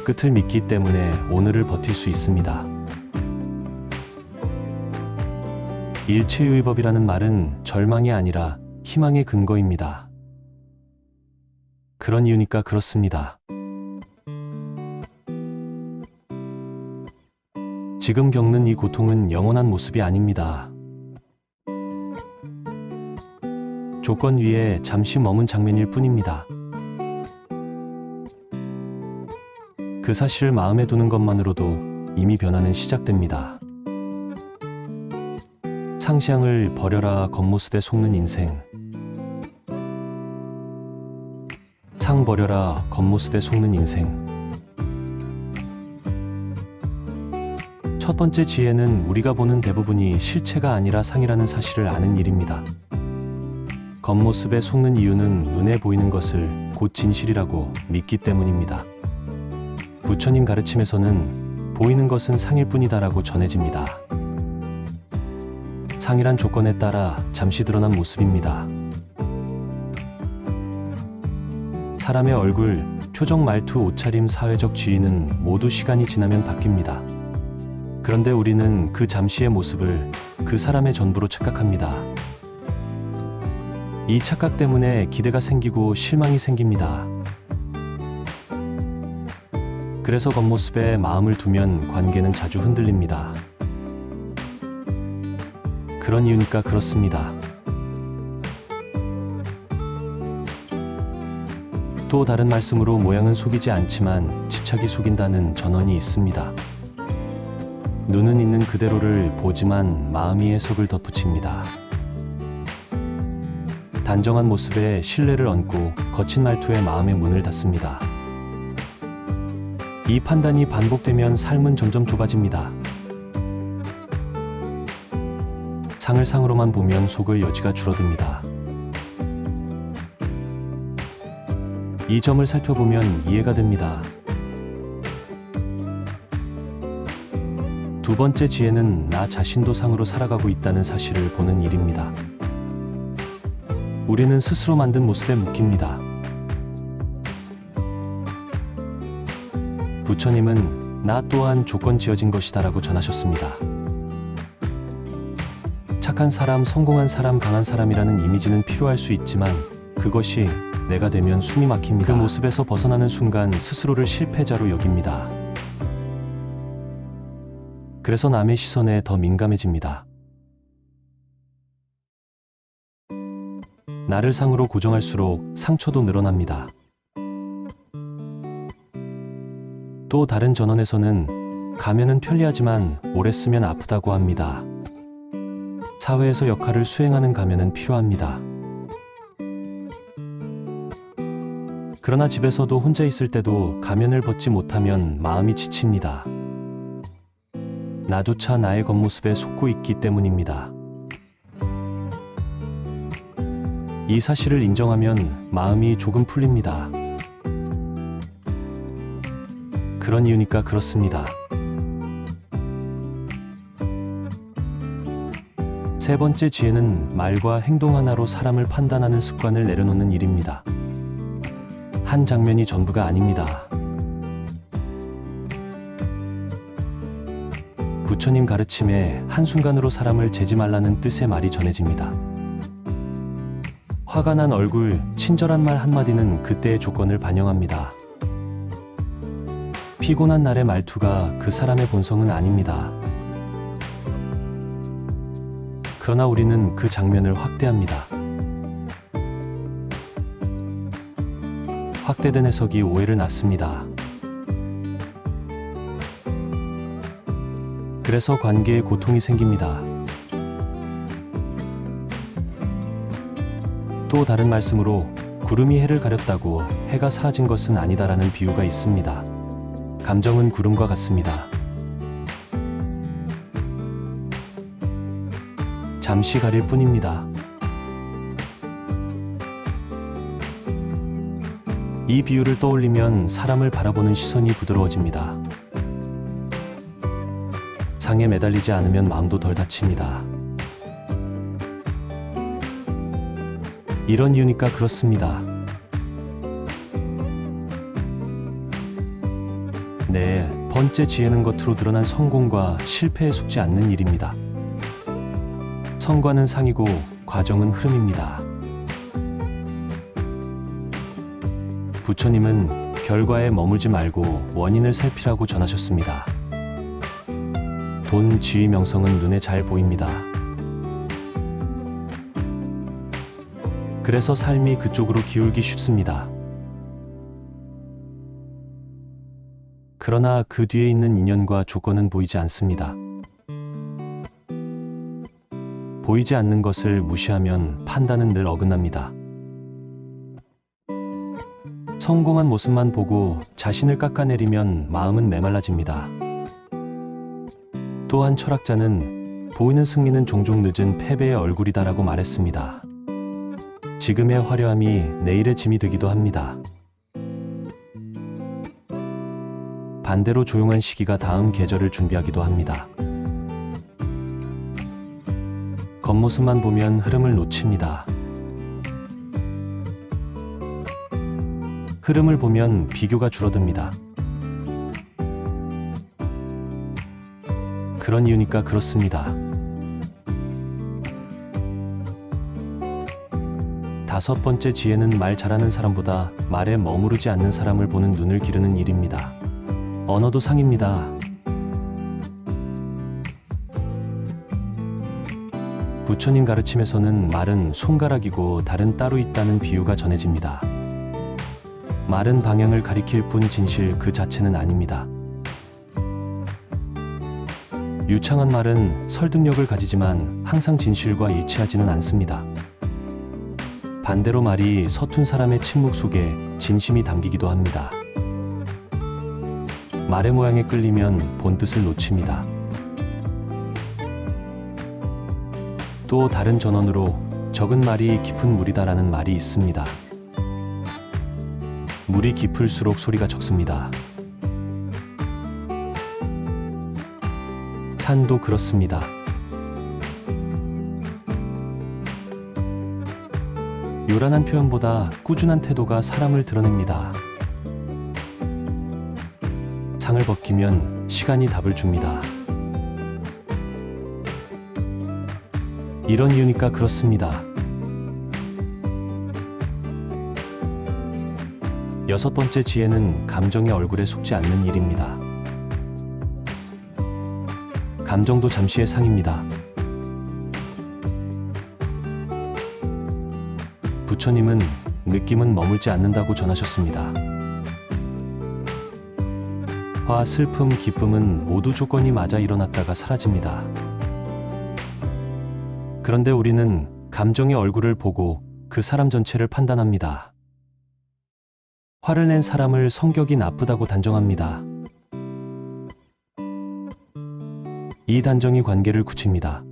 끝을 믿기 때문에 오늘을 버틸 수 있습니다. 일체유의법이라는 말은 절망이 아니라 희망의 근거입니다. 그런 이유니까 그렇습니다. 지금 겪는 이 고통은 영원한 모습이 아닙니다. 조건 위에 잠시 머문 장면일 뿐입니다. 그 사실을 마음에 두는 것만으로도 이미 변화는 시작됩니다. 상시향을 버려라 겉모습에 속는 인생. 상 버려라 겉모습에 속는 인생. 첫 번째 지혜는 우리가 보는 대부분이 실체가 아니라 상이라는 사실을 아는 일입니다. 겉모습에 속는 이유는 눈에 보이는 것을 곧 진실이라고 믿기 때문입니다. 부처님 가르침에서는 보이는 것은 상일 뿐이다라고 전해집니다. 상이란 조건에 따라 잠시 드러난 모습입니다. 사람의 얼굴, 표정, 말투, 옷차림, 사회적 지위는 모두 시간이 지나면 바뀝니다. 그런데 우리는 그 잠시의 모습을 그 사람의 전부로 착각합니다. 이 착각 때문에 기대가 생기고 실망이 생깁니다. 그래서 겉모습에 마음을 두면 관계는 자주 흔들립니다. 그런 이유니까 그렇습니다. 또 다른 말씀으로 모양은 속이지 않지만 집착이 속인다는 전언이 있습니다. 눈은 있는 그대로를 보지만 마음이 해석을 덧붙입니다. 단정한 모습에 신뢰를 얹고 거친 말투에 마음의 문을 닫습니다. 이 판단이 반복되면 삶은 점점 좁아집니다. 상을 상으로만 보면 속을 여지가 줄어듭니다. 이 점을 살펴보면 이해가 됩니다. 두 번째 지혜는 나 자신도 상으로 살아가고 있다는 사실을 보는 일입니다. 우리는 스스로 만든 모습에 묶입니다. 부처님은 나 또한 조건 지어진 것이다라고 전하셨습니다. 착한 사람, 성공한 사람, 강한 사람이라는 이미지는 필요할 수 있지만 그것이 내가 되면 숨이 막힙니다. 그 모습에서 벗어나는 순간 스스로를 실패자로 여깁니다. 그래서 남의 시선에 더 민감해집니다. 나를 상으로 고정할수록 상처도 늘어납니다. 또 다른 전언에서는 가면은 편리하지만 오래 쓰면 아프다고 합니다. 사회에서 역할을 수행하는 가면은 필요합니다. 그러나 집에서도 혼자 있을 때도 가면을 벗지 못하면 마음이 지칩니다. 나조차 나의 겉모습에 속고 있기 때문입니다. 이 사실을 인정하면 마음이 조금 풀립니다. 그런 이유니까 그렇습니다. 세 번째 지혜는 말과 행동 하나로 사람을 판단하는 습관을 내려놓는 일입니다. 한 장면이 전부가 아닙니다. 부처님 가르침에 한순간으로 사람을 재지 말라는 뜻의 말이 전해집니다. 화가 난 얼굴, 친절한 말 한마디는 그때의 조건을 반영합니다. 피곤한 날의 말투가 그 사람의 본성은 아닙니다. 그러나 우리는 그 장면을 확대합니다. 확대된 해석이 오해를 낳습니다. 그래서 관계에 고통이 생깁니다. 또 다른 말씀으로 구름이 해를 가렸다고 해가 사라진 것은 아니다라는 비유가 있습니다. 감정은 구름과 같습니다. 잠시 가릴 뿐입니다. 이 비유를 떠올리면 사람을 바라보는 시선이 부드러워집니다. 상에 매달리지 않으면 마음도 덜 다칩니다. 이런 이유니까 그렇습니다. 네 번째 지혜는 겉으로 드러난 성공과 실패에 속지 않는 일입니다. 성과는 상이고 과정은 흐름입니다. 부처님은 결과에 머물지 말고 원인을 살피라고 전하셨습니다. 돈, 지위, 명성은 눈에 잘 보입니다. 그래서 삶이 그쪽으로 기울기 쉽습니다. 그러나 그 뒤에 있는 인연과 조건은 보이지 않습니다. 보이지 않는 것을 무시하면 판단은 늘 어긋납니다. 성공한 모습만 보고 자신을 깎아내리면 마음은 메말라집니다. 또한 철학자는 보이는 승리는 종종 늦은 패배의 얼굴이다라고 말했습니다. 지금의 화려함이 내일의 짐이 되기도 합니다. 반대로 조용한 시기가 다음 계절을 준비하기도 합니다. 겉모습만 보면 흐름을 놓칩니다. 흐름을 보면 비교가 줄어듭니다. 그런 이유니까 그렇습니다. 다섯 번째 지혜는 말 잘하는 사람보다 말에 머무르지 않는 사람을 보는 눈을 기르는 일입니다. 언어도 상입니다. 부처님 가르침에서는 말은 손가락이고 달은 따로 있다는 비유가 전해집니다. 말은 방향을 가리킬 뿐 진실 그 자체는 아닙니다. 유창한 말은 설득력을 가지지만 항상 진실과 일치하지는 않습니다. 반대로 말이 서툰 사람의 침묵 속에 진심이 담기기도 합니다. 말의 모양에 끌리면 본뜻을 놓칩니다. 또 다른 전언으로 적은 말이 깊은 물이다라는 말이 있습니다. 물이 깊을수록 소리가 적습니다. 산도 그렇습니다. 요란한 표현보다 꾸준한 태도가 사람을 드러냅니다. 상을 벗기면 시간이 답을 줍니다. 이런 이유니까 그렇습니다. 여섯 번째 지혜는 감정의 얼굴에 속지 않는 일입니다. 감정도 잠시의 상입니다. 부처님은 느낌은 머물지 않는다고 전하셨습니다. 화, 슬픔, 기쁨은 모두 조건이 맞아 일어났다가 사라집니다. 그런데 우리는 감정의 얼굴을 보고 그 사람 전체를 판단합니다. 화를 낸 사람을 성격이 나쁘다고 단정합니다. 이 단정이 관계를 굳힙니다.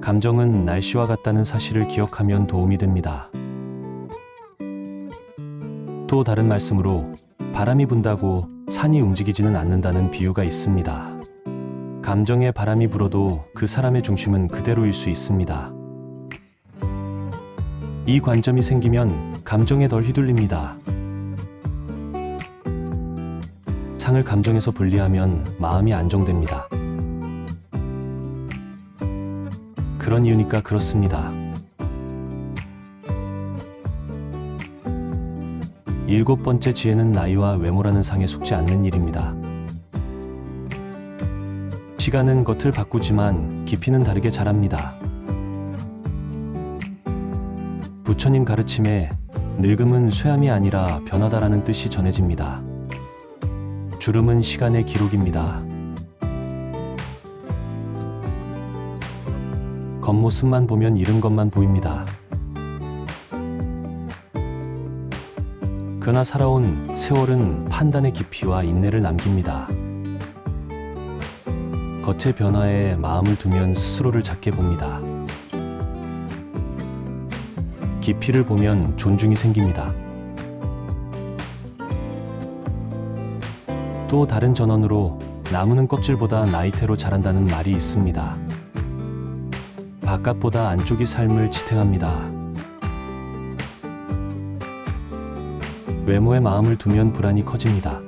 감정은 날씨와 같다는 사실을 기억하면 도움이 됩니다. 또 다른 말씀으로 바람이 분다고 산이 움직이지는 않는다는 비유가 있습니다. 감정에 바람이 불어도 그 사람의 중심은 그대로일 수 있습니다. 이 관점이 생기면 감정에 덜 휘둘립니다. 상을 감정에서 분리하면 마음이 안정됩니다. 그런 이유니까 그렇습니다. 7번째 지혜는 나이와 외모라는 상에 속지 않는 일입니다. 시간은 겉을 바꾸지만 깊이는 다르게 자랍니다. 부처님 가르침에 늙음은 쇠함이 아니라 변하다라는 뜻이 전해집니다. 주름은 시간의 기록입니다. 겉모습만 보면 잃은 것만 보입니다. 그러나 살아온 세월은 판단의 깊이와 인내를 남깁니다. 겉의 변화에 마음을 두면 스스로를 작게 봅니다. 깊이를 보면 존중이 생깁니다. 또 다른 전언으로 나무는 껍질보다 나이테로 자란다는 말이 있습니다. 바깥보다 안쪽이 삶을 지탱합니다. 외모에 마음을 두면 불안이 커집니다.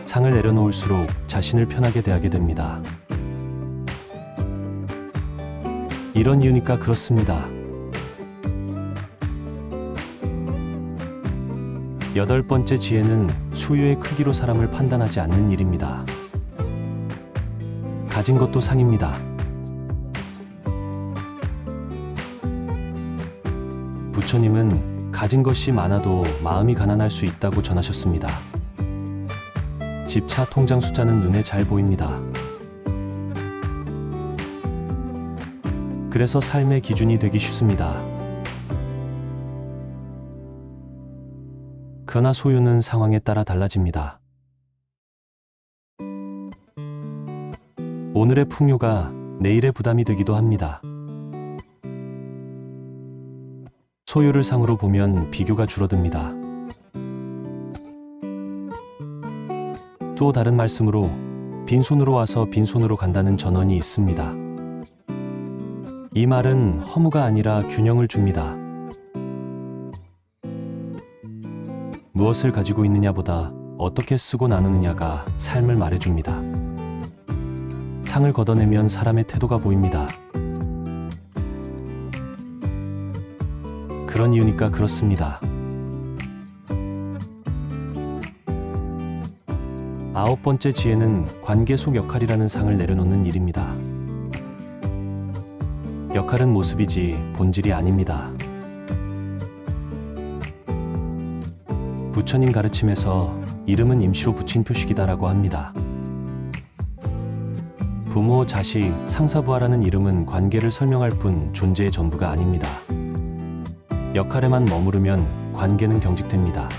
상을 내려놓을수록 자신을 편하게 대하게 됩니다. 이런 이유니까 그렇습니다. 8번째 지혜는 소유의 크기로 사람을 판단하지 않는 일입니다. 가진 것도 상입니다. 부처님은 가진 것이 많아도 마음이 가난할 수 있다고 전하셨습니다. 집, 차, 통장 숫자는 눈에 잘 보입니다. 그래서 삶의 기준이 되기 쉽습니다. 그러나 소유는 상황에 따라 달라집니다. 오늘의 풍요가 내일의 부담이 되기도 합니다. 소유를 상으로 보면 비교가 줄어듭니다. 또 다른 말씀으로 빈손으로 와서 빈손으로 간다는 전언이 있습니다. 이 말은 허무가 아니라 균형을 줍니다. 무엇을 가지고 있느냐보다 어떻게 쓰고 나누느냐가 삶을 말해줍니다. 상을 걷어내면 사람의 태도가 보입니다. 그런 이유니까 그렇습니다. 9번째 지혜는 관계 속 역할이라는 상을 내려놓는 일입니다. 역할은 모습이지 본질이 아닙니다. 부처님 가르침에서 이름은 임시로 붙인 표식이다라고 합니다. 부모, 자식, 상사부하라는 이름은 관계를 설명할 뿐 존재의 전부가 아닙니다. 역할에만 머무르면 관계는 경직됩니다.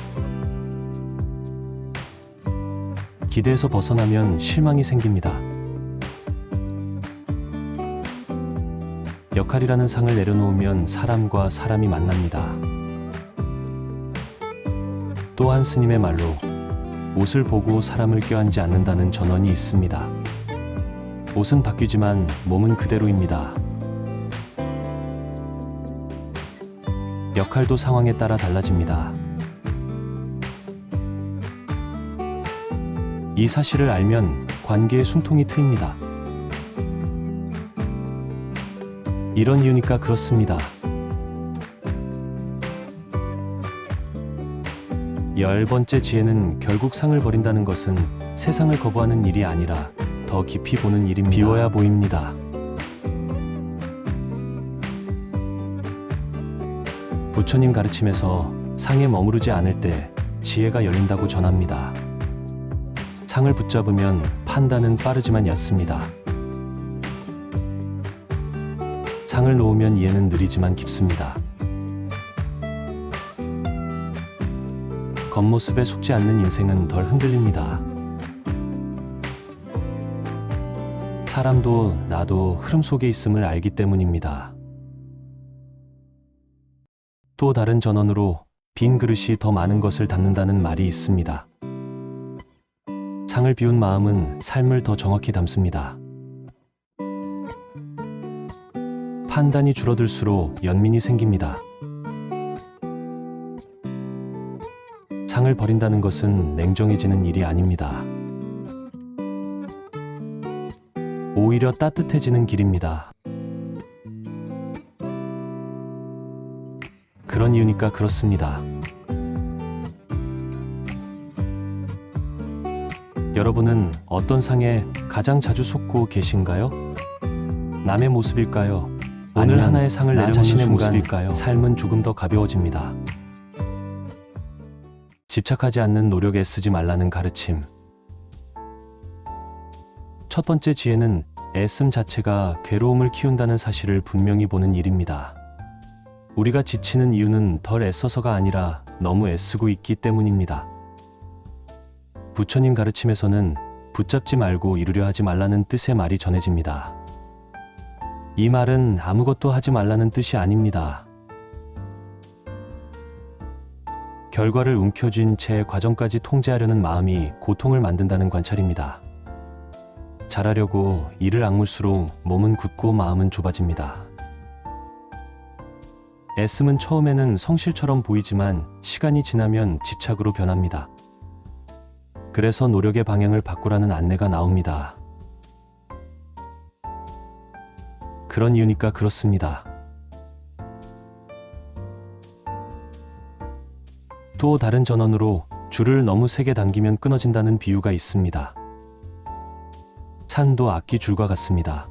기대에서 벗어나면 실망이 생깁니다. 역할이라는 상을 내려놓으면 사람과 사람이 만납니다. 또한 스님의 말로 옷을 보고 사람을 껴안지 않는다는 전언이 있습니다. 옷은 바뀌지만 몸은 그대로입니다. 역할도 상황에 따라 달라집니다. 이 사실을 알면 관계의 숨통이 트입니다. 이런 이유니까 그렇습니다. 10번째 지혜는 결국 상을 버린다는 것은 세상을 거부하는 일이 아니라 더 깊이 보는 일입니다. 비워야 보입니다. 부처님 가르침에서 상에 머무르지 않을 때 지혜가 열린다고 전합니다. 상을 붙잡으면 판단은 빠르지만 얕습니다. 상을 놓으면 이해는 느리지만 깊습니다. 겉모습에 속지 않는 인생은 덜 흔들립니다. 사람도 나도 흐름 속에 있음을 알기 때문입니다. 또 다른 전언으로 빈 그릇이 더 많은 것을 담는다는 말이 있습니다. 상을 비운 마음은 삶을 더 정확히 담습니다. 판단이 줄어들수록 연민이 생깁니다. 상을 버린다는 것은 냉정해지는 일이 아닙니다. 오히려 따뜻해지는 길입니다. 그런 이유니까 그렇습니다. 여러분은 어떤 상에 가장 자주 속고 계신가요? 남의 모습일까요? 오늘 하나의 상을 내려놓는 자신의 모습일까요? 삶은 조금 더 가벼워집니다. 집착하지 않는 노력에 애쓰지 말라는 가르침. 첫 번째 지혜는 애씀 자체가 괴로움을 키운다는 사실을 분명히 보는 일입니다. 우리가 지치는 이유는 덜 애써서가 아니라 너무 애쓰고 있기 때문입니다. 부처님 가르침에서는 붙잡지 말고 이루려 하지 말라는 뜻의 말이 전해집니다. 이 말은 아무것도 하지 말라는 뜻이 아닙니다. 결과를 움켜쥔 채 과정까지 통제하려는 마음이 고통을 만든다는 관찰입니다. 잘하려고 이를 악물수록 몸은 굳고 마음은 좁아집니다. 애씀은 처음에는 성실처럼 보이지만 시간이 지나면 집착으로 변합니다. 그래서 노력의 방향을 바꾸라는 안내가 나옵니다. 그런 이유니까 그렇습니다. 또 다른 전언으로 줄을 너무 세게 당기면 끊어진다는 비유가 있습니다. 산도 악기 줄과 같습니다.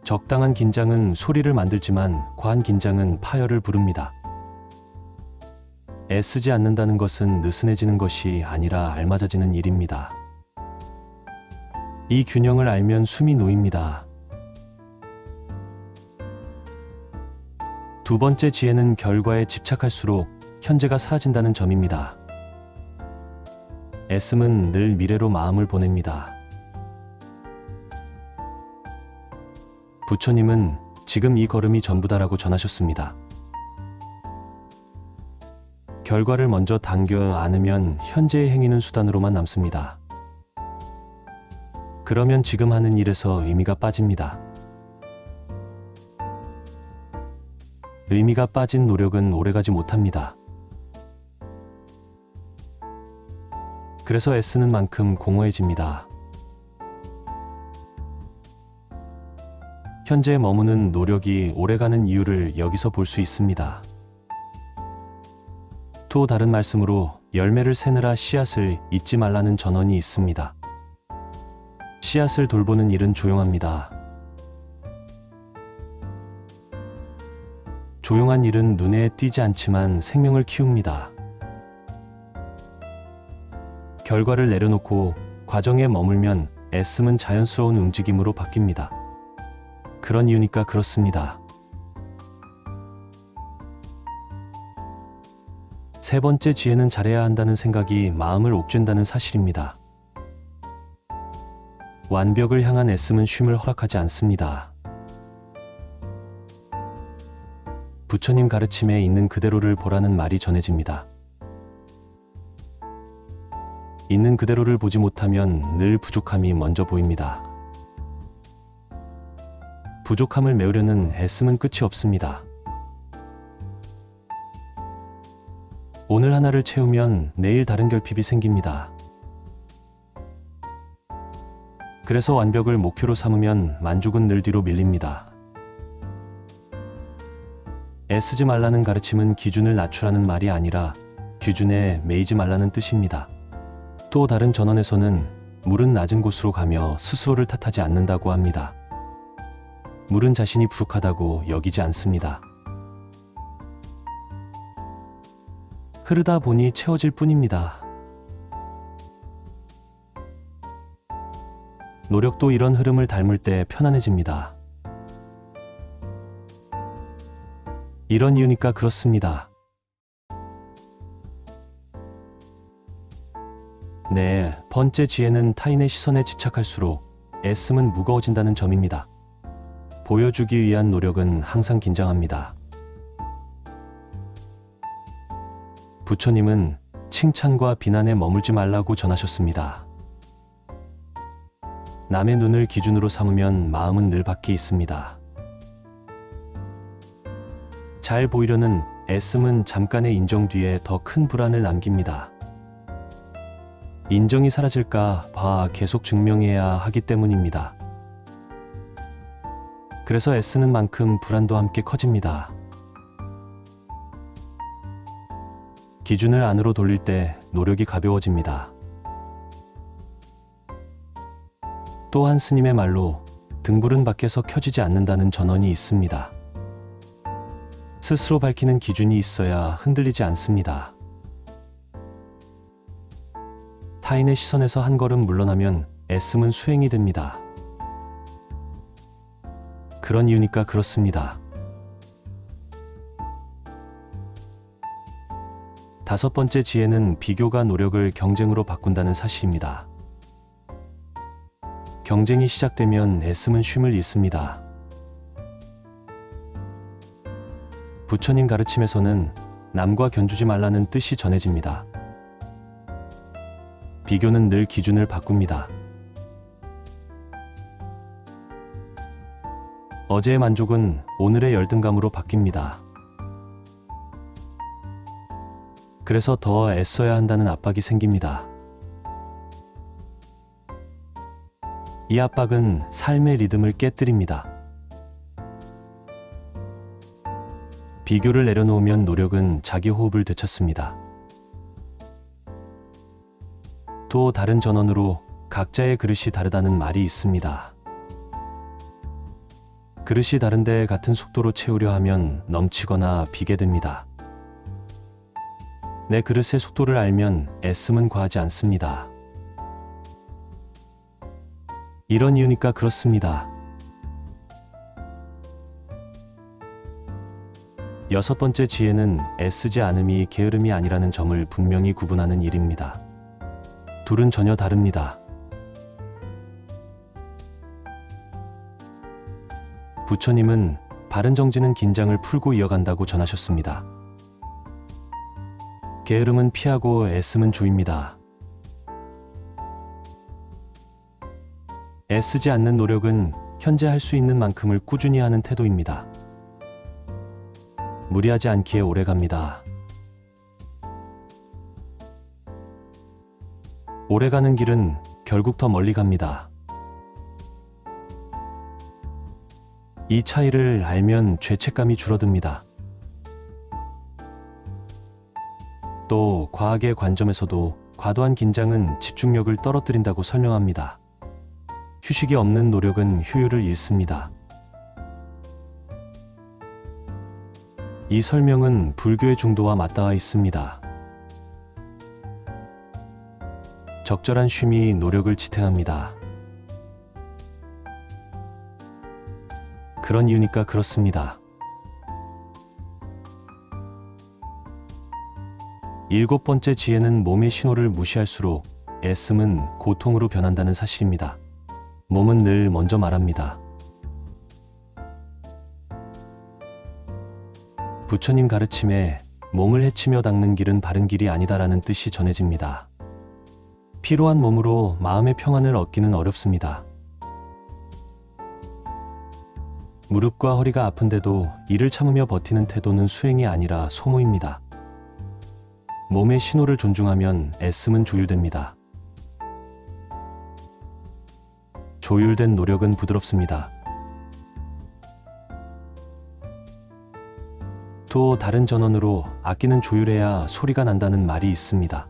적당한 긴장은 소리를 만들지만 과한 긴장은 파열을 부릅니다. 애쓰지 않는다는 것은 느슨해지는 것이 아니라 알맞아지는 일입니다. 이 균형을 알면 숨이 놓입니다. 두 번째 지혜는 결과에 집착할수록 현재가 사라진다는 점입니다. 애씀은 늘 미래로 마음을 보냅니다. 부처님은 지금 이 걸음이 전부다라고 전하셨습니다. 결과를 먼저 당겨 안으면 현재의 행위는 수단으로만 남습니다. 그러면 지금 하는 일에서 의미가 빠집니다. 의미가 빠진 노력은 오래가지 못합니다. 그래서 애쓰는 만큼 공허해집니다. 현재에 머무는 노력이 오래가는 이유를 여기서 볼 수 있습니다. 또 다른 말씀으로 열매를 세느라 씨앗을 잊지 말라는 전언이 있습니다. 씨앗을 돌보는 일은 조용합니다. 조용한 일은 눈에 띄지 않지만 생명을 키웁니다. 결과를 내려놓고 과정에 머물면 애씀은 자연스러운 움직임으로 바뀝니다. 그런 이유니까 그렇습니다. 세 번째 지혜는 잘해야 한다는 생각이 마음을 옥죄다는 사실입니다. 완벽을 향한 애씀은 쉼을 허락하지 않습니다. 부처님 가르침에 있는 그대로를 보라는 말이 전해집니다. 있는 그대로를 보지 못하면 늘 부족함이 먼저 보입니다. 부족함을 메우려는 애씀은 끝이 없습니다. 오늘 하나를 채우면 내일 다른 결핍이 생깁니다. 그래서 완벽을 목표로 삼으면 만족은 늘 뒤로 밀립니다. 애쓰지 말라는 가르침은 기준을 낮추라는 말이 아니라 기준에 매이지 말라는 뜻입니다. 또 다른 전언에서는 물은 낮은 곳으로 가며 스스로를 탓하지 않는다고 합니다. 물은 자신이 부족하다고 여기지 않습니다. 흐르다 보니 채워질 뿐입니다. 노력도 이런 흐름을 닮을 때 편안해집니다. 이런 이유니까 그렇습니다. 네, 번째 지혜는 타인의 시선에 집착할수록 애씀은 무거워진다는 점입니다. 보여주기 위한 노력은 항상 긴장합니다. 부처님은 칭찬과 비난에 머물지 말라고 전하셨습니다. 남의 눈을 기준으로 삼으면 마음은 늘 밖에 있습니다. 잘 보이려는 애씀은 잠깐의 인정 뒤에 더 큰 불안을 남깁니다. 인정이 사라질까 봐 계속 증명해야 하기 때문입니다. 그래서 애쓰는 만큼 불안도 함께 커집니다. 기준을 안으로 돌릴 때 노력이 가벼워집니다. 또한 스님의 말로 등불은 밖에서 켜지지 않는다는 전언이 있습니다. 스스로 밝히는 기준이 있어야 흔들리지 않습니다. 타인의 시선에서 한 걸음 물러나면 애씀은 수행이 됩니다. 그런 이유니까 그렇습니다. 다섯 번째 지혜는 비교가 노력을 경쟁으로 바꾼다는 사실입니다. 경쟁이 시작되면 애씀은 쉼을 잃습니다. 부처님 가르침에서는 남과 견주지 말라는 뜻이 전해집니다. 비교는 늘 기준을 바꿉니다. 어제의 만족은 오늘의 열등감으로 바뀝니다. 그래서 더 애써야 한다는 압박이 생깁니다. 이 압박은 삶의 리듬을 깨뜨립니다. 비교를 내려놓으면 노력은 자기 호흡을 되찾습니다. 또 다른 전언으로 각자의 그릇이 다르다는 말이 있습니다. 그릇이 다른데 같은 속도로 채우려 하면 넘치거나 비게 됩니다. 내 그릇의 속도를 알면 애씀은 과하지 않습니다. 이런 이유니까 그렇습니다. 여섯 번째 지혜는 애쓰지 않음이 게으름이 아니라는 점을 분명히 구분하는 일입니다. 둘은 전혀 다릅니다. 부처님은 바른 정지는 긴장을 풀고 이어간다고 전하셨습니다. 게으름은 피하고 애씀은 주입니다. 애쓰지 않는 노력은 현재 할 수 있는 만큼을 꾸준히 하는 태도입니다. 무리하지 않기에 오래갑니다. 오래가는 길은 결국 더 멀리 갑니다. 이 차이를 알면 죄책감이 줄어듭니다. 또 과학의 관점에서도 과도한 긴장은 집중력을 떨어뜨린다고 설명합니다. 휴식이 없는 노력은 효율을 잃습니다. 이 설명은 불교의 중도와 맞닿아 있습니다. 적절한 쉼이 노력을 지탱합니다. 그런 이유니까 그렇습니다. 일곱 번째 지혜는 몸의 신호를 무시할수록 애씀은 고통으로 변한다는 사실입니다. 몸은 늘 먼저 말합니다. 부처님 가르침에 몸을 해치며 닦는 길은 바른 길이 아니다라는 뜻이 전해집니다. 피로한 몸으로 마음의 평안을 얻기는 어렵습니다. 무릎과 허리가 아픈데도 이를 참으며 버티는 태도는 수행이 아니라 소모입니다. 몸의 신호를 존중하면 애씀은 조율됩니다. 조율된 노력은 부드럽습니다. 또 다른 전언으로 아끼는 조율해야 소리가 난다는 말이 있습니다.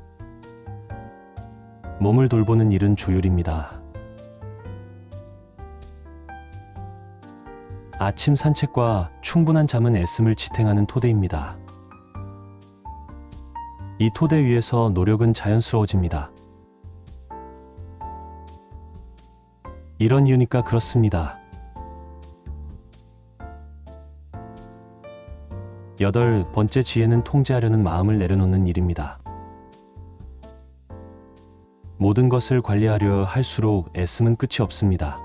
몸을 돌보는 일은 조율입니다. 아침 산책과 충분한 잠은 애씀을 지탱하는 토대입니다. 이 토대 위에서 노력은 자연스러워집니다. 이런 이유니까 그렇습니다. 8번째 지혜는 통제하려는 마음을 내려놓는 일입니다. 모든 것을 관리하려 할수록 애쓰면 끝이 없습니다.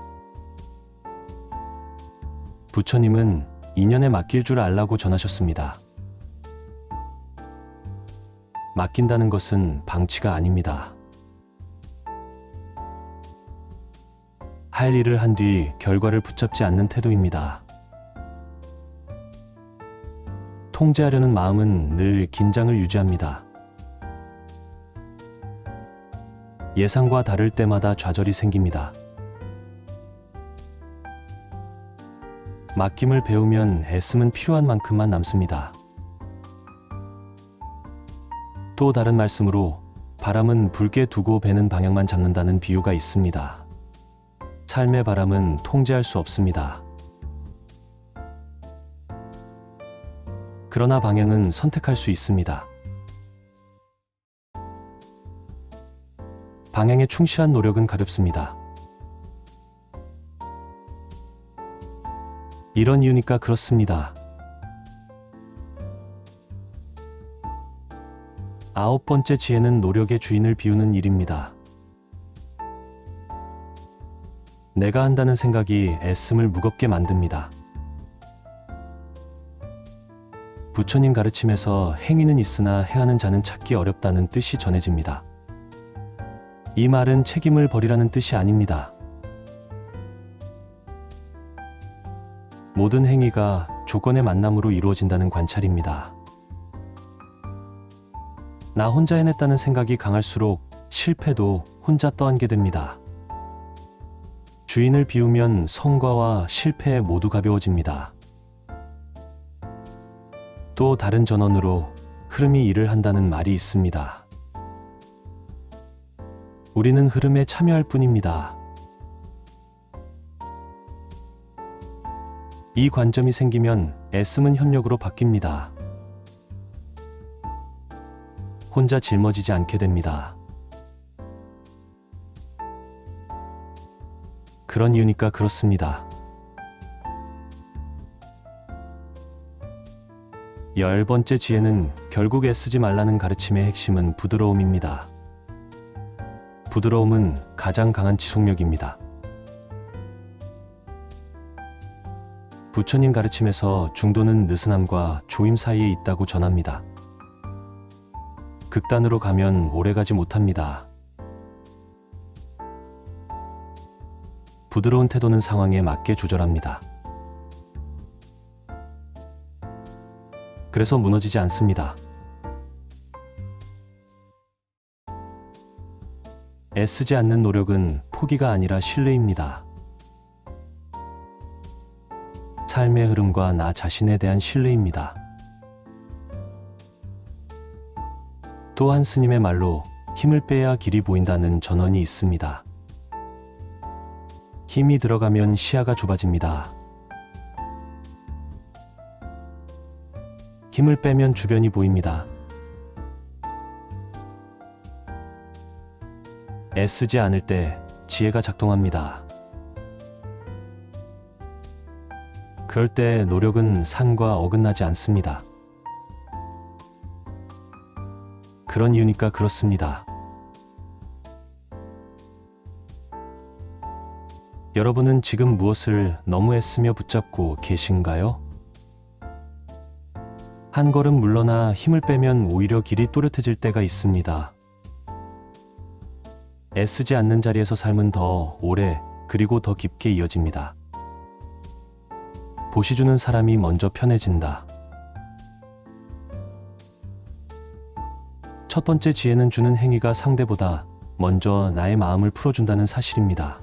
부처님은 인연에 맡길 줄 알라고 전하셨습니다. 맡긴다는 것은 방치가 아닙니다. 할 일을 한 뒤 결과를 붙잡지 않는 태도입니다. 통제하려는 마음은 늘 긴장을 유지합니다. 예상과 다를 때마다 좌절이 생깁니다. 맡김을 배우면 애씀은 필요한 만큼만 남습니다. 또 다른 말씀으로 바람은 붉게 두고 배는 방향만 잡는다는 비유가 있습니다. 삶의 바람은 통제할 수 없습니다. 그러나 방향은 선택할 수 있습니다. 방향에 충실한 노력은 가볍습니다. 이런 이유니까 그렇습니다. 9번째 지혜는 노력의 주인을 비우는 일입니다. 내가 한다는 생각이 애씀을 무겁게 만듭니다. 부처님 가르침에서 행위는 있으나 행하는 자는 찾기 어렵다는 뜻이 전해집니다. 이 말은 책임을 버리라는 뜻이 아닙니다. 모든 행위가 조건의 만남으로 이루어진다는 관찰입니다. 나 혼자 해냈다는 생각이 강할수록 실패도 혼자 떠안게 됩니다. 주인을 비우면 성과와 실패 모두 가벼워집니다. 또 다른 전언으로 흐름이 일을 한다는 말이 있습니다. 우리는 흐름에 참여할 뿐입니다. 이 관점이 생기면 애씀은 협력으로 바뀝니다. 혼자 짊어지지 않게 됩니다. 그런 이유니까 그렇습니다. 10번째 지혜는 결국 애쓰지 말라는 가르침의 핵심은 부드러움입니다. 부드러움은 가장 강한 지속력입니다. 부처님 가르침에서 중도는 느슨함과 조임 사이에 있다고 전합니다. 극단으로 가면 오래가지 못합니다. 부드러운 태도는 상황에 맞게 조절합니다. 그래서 무너지지 않습니다. 애쓰지 않는 노력은 포기가 아니라 신뢰입니다. 삶의 흐름과 나 자신에 대한 신뢰입니다. 또한 스님의 말로 힘을 빼야 길이 보인다는 전언이 있습니다. 힘이 들어가면 시야가 좁아집니다. 힘을 빼면 주변이 보입니다. 애쓰지 않을 때 지혜가 작동합니다. 그럴 때 노력은 산과 어긋나지 않습니다. 그런 이유니까 그렇습니다. 여러분은 지금 무엇을 너무 애쓰며 붙잡고 계신가요? 한 걸음 물러나 힘을 빼면 오히려 길이 또렷해질 때가 있습니다. 애쓰지 않는 자리에서 삶은 더 오래 그리고 더 깊게 이어집니다. 보시 주는 사람이 먼저 편해진다. 첫 번째 지혜는 주는 행위가 상대보다 먼저 나의 마음을 풀어준다는 사실입니다.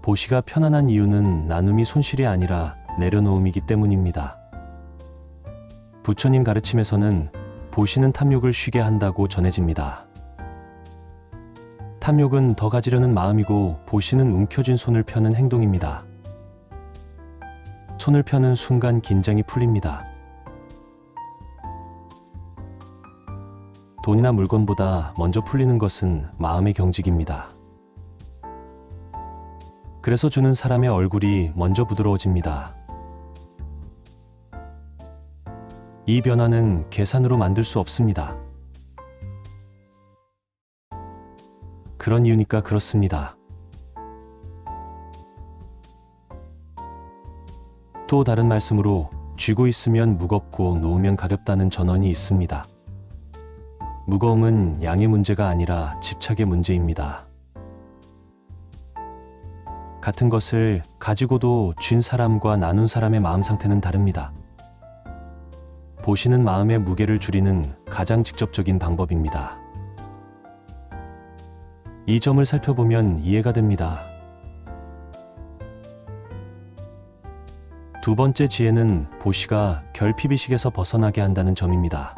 보시가 편안한 이유는 나눔이 손실이 아니라 내려놓음이기 때문입니다. 부처님 가르침에서는 보시는 탐욕을 쉬게 한다고 전해집니다. 탐욕은 더 가지려는 마음이고 보시는 움켜쥔 손을 펴는 행동입니다. 손을 펴는 순간 긴장이 풀립니다. 돈이나 물건보다 먼저 풀리는 것은 마음의 경직입니다. 그래서 주는 사람의 얼굴이 먼저 부드러워집니다. 이 변화는 계산으로 만들 수 없습니다. 그런 이유니까 그렇습니다. 또 다른 말씀으로 쥐고 있으면 무겁고 놓으면 가볍다는 전언이 있습니다. 무거움은 양의 문제가 아니라 집착의 문제입니다. 같은 것을 가지고도 쥔 사람과 나눈 사람의 마음 상태는 다릅니다. 보시는 마음의 무게를 줄이는 가장 직접적인 방법입니다. 이 점을 살펴보면 이해가 됩니다. 두 번째 지혜는 보시가 결핍의식에서 벗어나게 한다는 점입니다.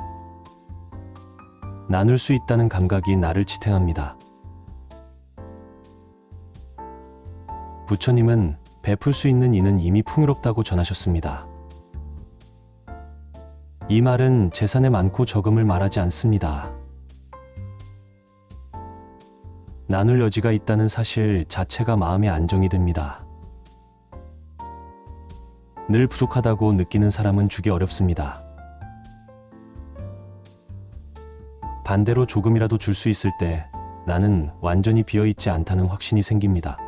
나눌 수 있다는 감각이 나를 지탱합니다. 부처님은 베풀 수 있는 이는 이미 풍요롭다고 전하셨습니다. 이 말은 재산의 많고 적음을 말하지 않습니다. 나눌 여지가 있다는 사실 자체가 마음의 안정이 됩니다. 늘 부족하다고 느끼는 사람은 주기 어렵습니다. 반대로 조금이라도 줄 수 있을 때 나는 완전히 비어있지 않다는 확신이 생깁니다.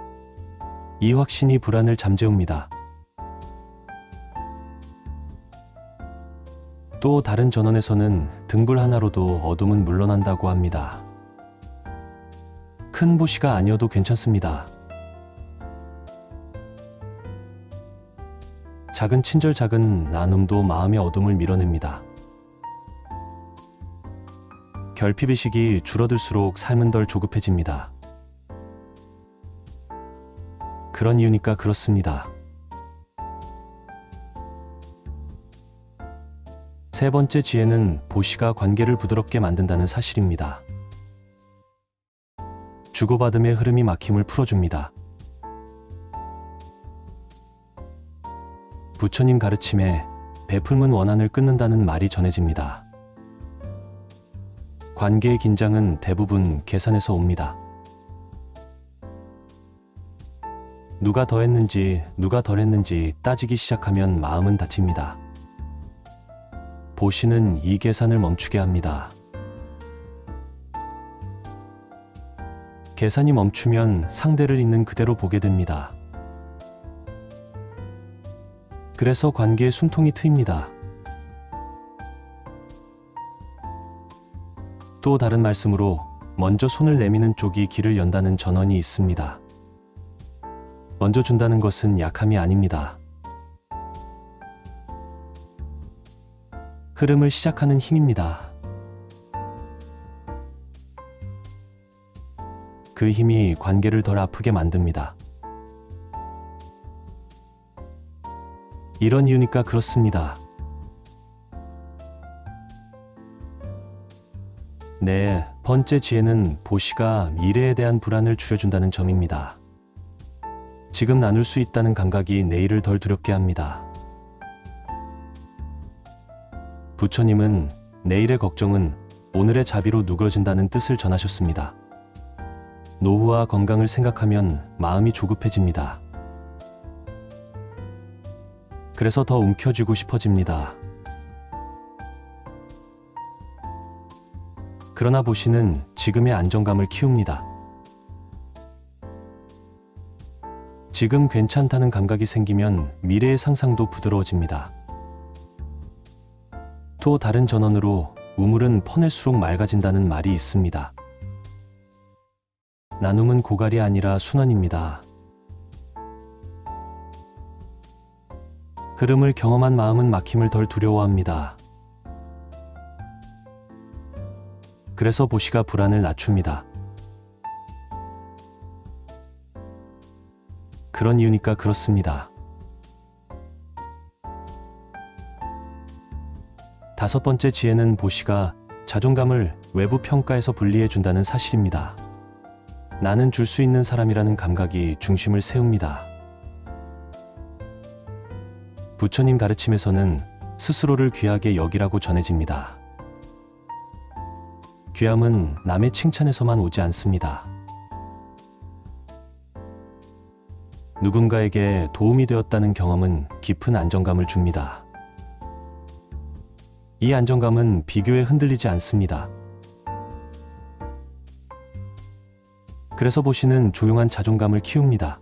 이 확신이 불안을 잠재웁니다. 또 다른 전언에서는 등불 하나로도 어둠은 물러난다고 합니다. 큰 보시가 아니어도 괜찮습니다. 작은 친절, 작은 나눔도 마음의 어둠을 밀어냅니다. 결핍의식이 줄어들수록 삶은 덜 조급해집니다. 그런 이유니까 그렇습니다. 세 번째 지혜는 보시가 관계를 부드럽게 만든다는 사실입니다. 주고받음의 흐름이 막힘을 풀어줍니다. 부처님 가르침에 베풀면 원한을 끊는다는 말이 전해집니다. 관계의 긴장은 대부분 계산에서 옵니다. 누가 더 했는지 누가 덜 했는지 따지기 시작하면 마음은 다칩니다. 보시는 이 계산을 멈추게 합니다. 계산이 멈추면 상대를 있는 그대로 보게 됩니다. 그래서 관계의 숨통이 트입니다. 또 다른 말씀으로 먼저 손을 내미는 쪽이 길을 연다는 전언이 있습니다. 먼저 준다는 것은 약함이 아닙니다. 흐름을 시작하는 힘입니다. 그 힘이 관계를 덜 아프게 만듭니다. 이런 이유니까 그렇습니다. 네 번째 지혜는 보시가 미래에 대한 불안을 줄여준다는 점입니다. 지금 나눌 수 있다는 감각이 내일을 덜 두렵게 합니다. 부처님은 내일의 걱정은 오늘의 자비로 누그러진다는 뜻을 전하셨습니다. 노후와 건강을 생각하면 마음이 조급해집니다. 그래서 더 움켜쥐고 싶어집니다. 그러나 보시는 지금의 안정감을 키웁니다. 지금 괜찮다는 감각이 생기면 미래의 상상도 부드러워집니다. 또 다른 전언으로 우물은 퍼낼수록 맑아진다는 말이 있습니다. 나눔은 고갈이 아니라 순환입니다. 흐름을 경험한 마음은 막힘을 덜 두려워합니다. 그래서 보시가 불안을 낮춥니다. 그런 이유니까 그렇습니다. 다섯 번째 지혜는 보시가 자존감을 외부 평가에서 분리해 준다는 사실입니다. 나는 줄 수 있는 사람이라는 감각이 중심을 세웁니다. 부처님 가르침에서는 스스로를 귀하게 여기라고 전해집니다. 귀함은 남의 칭찬에서만 오지 않습니다. 누군가에게 도움이 되었다는 경험은 깊은 안정감을 줍니다. 이 안정감은 비교에 흔들리지 않습니다. 그래서 보시는 조용한 자존감을 키웁니다.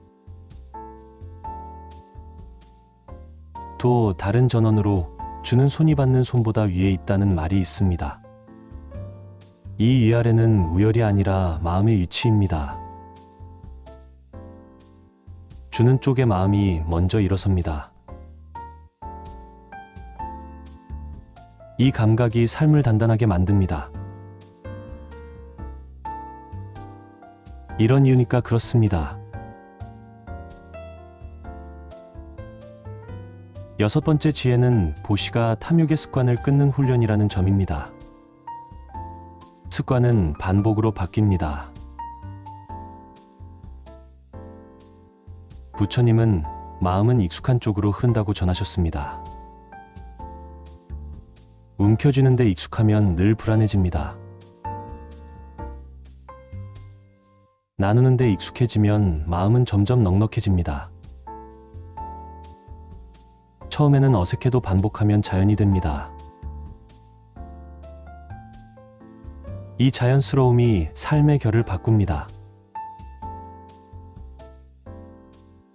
또 다른 전언으로 주는 손이 받는 손보다 위에 있다는 말이 있습니다. 이 위아래는 우열이 아니라 마음의 위치입니다. 주는 쪽의 마음이 먼저 일어섭니다. 이 감각이 삶을 단단하게 만듭니다. 이런 이유니까 그렇습니다. 여섯 번째 지혜는 보시가 탐욕의 습관을 끊는 훈련이라는 점입니다. 습관은 반복으로 바뀝니다. 부처님은 마음은 익숙한 쪽으로 흐른다고 전하셨습니다. 움켜쥐는데 익숙하면 늘 불안해집니다. 나누는데 익숙해지면 마음은 점점 넉넉해집니다. 처음에는 어색해도 반복하면 자연이 됩니다. 이 자연스러움이 삶의 결을 바꿉니다.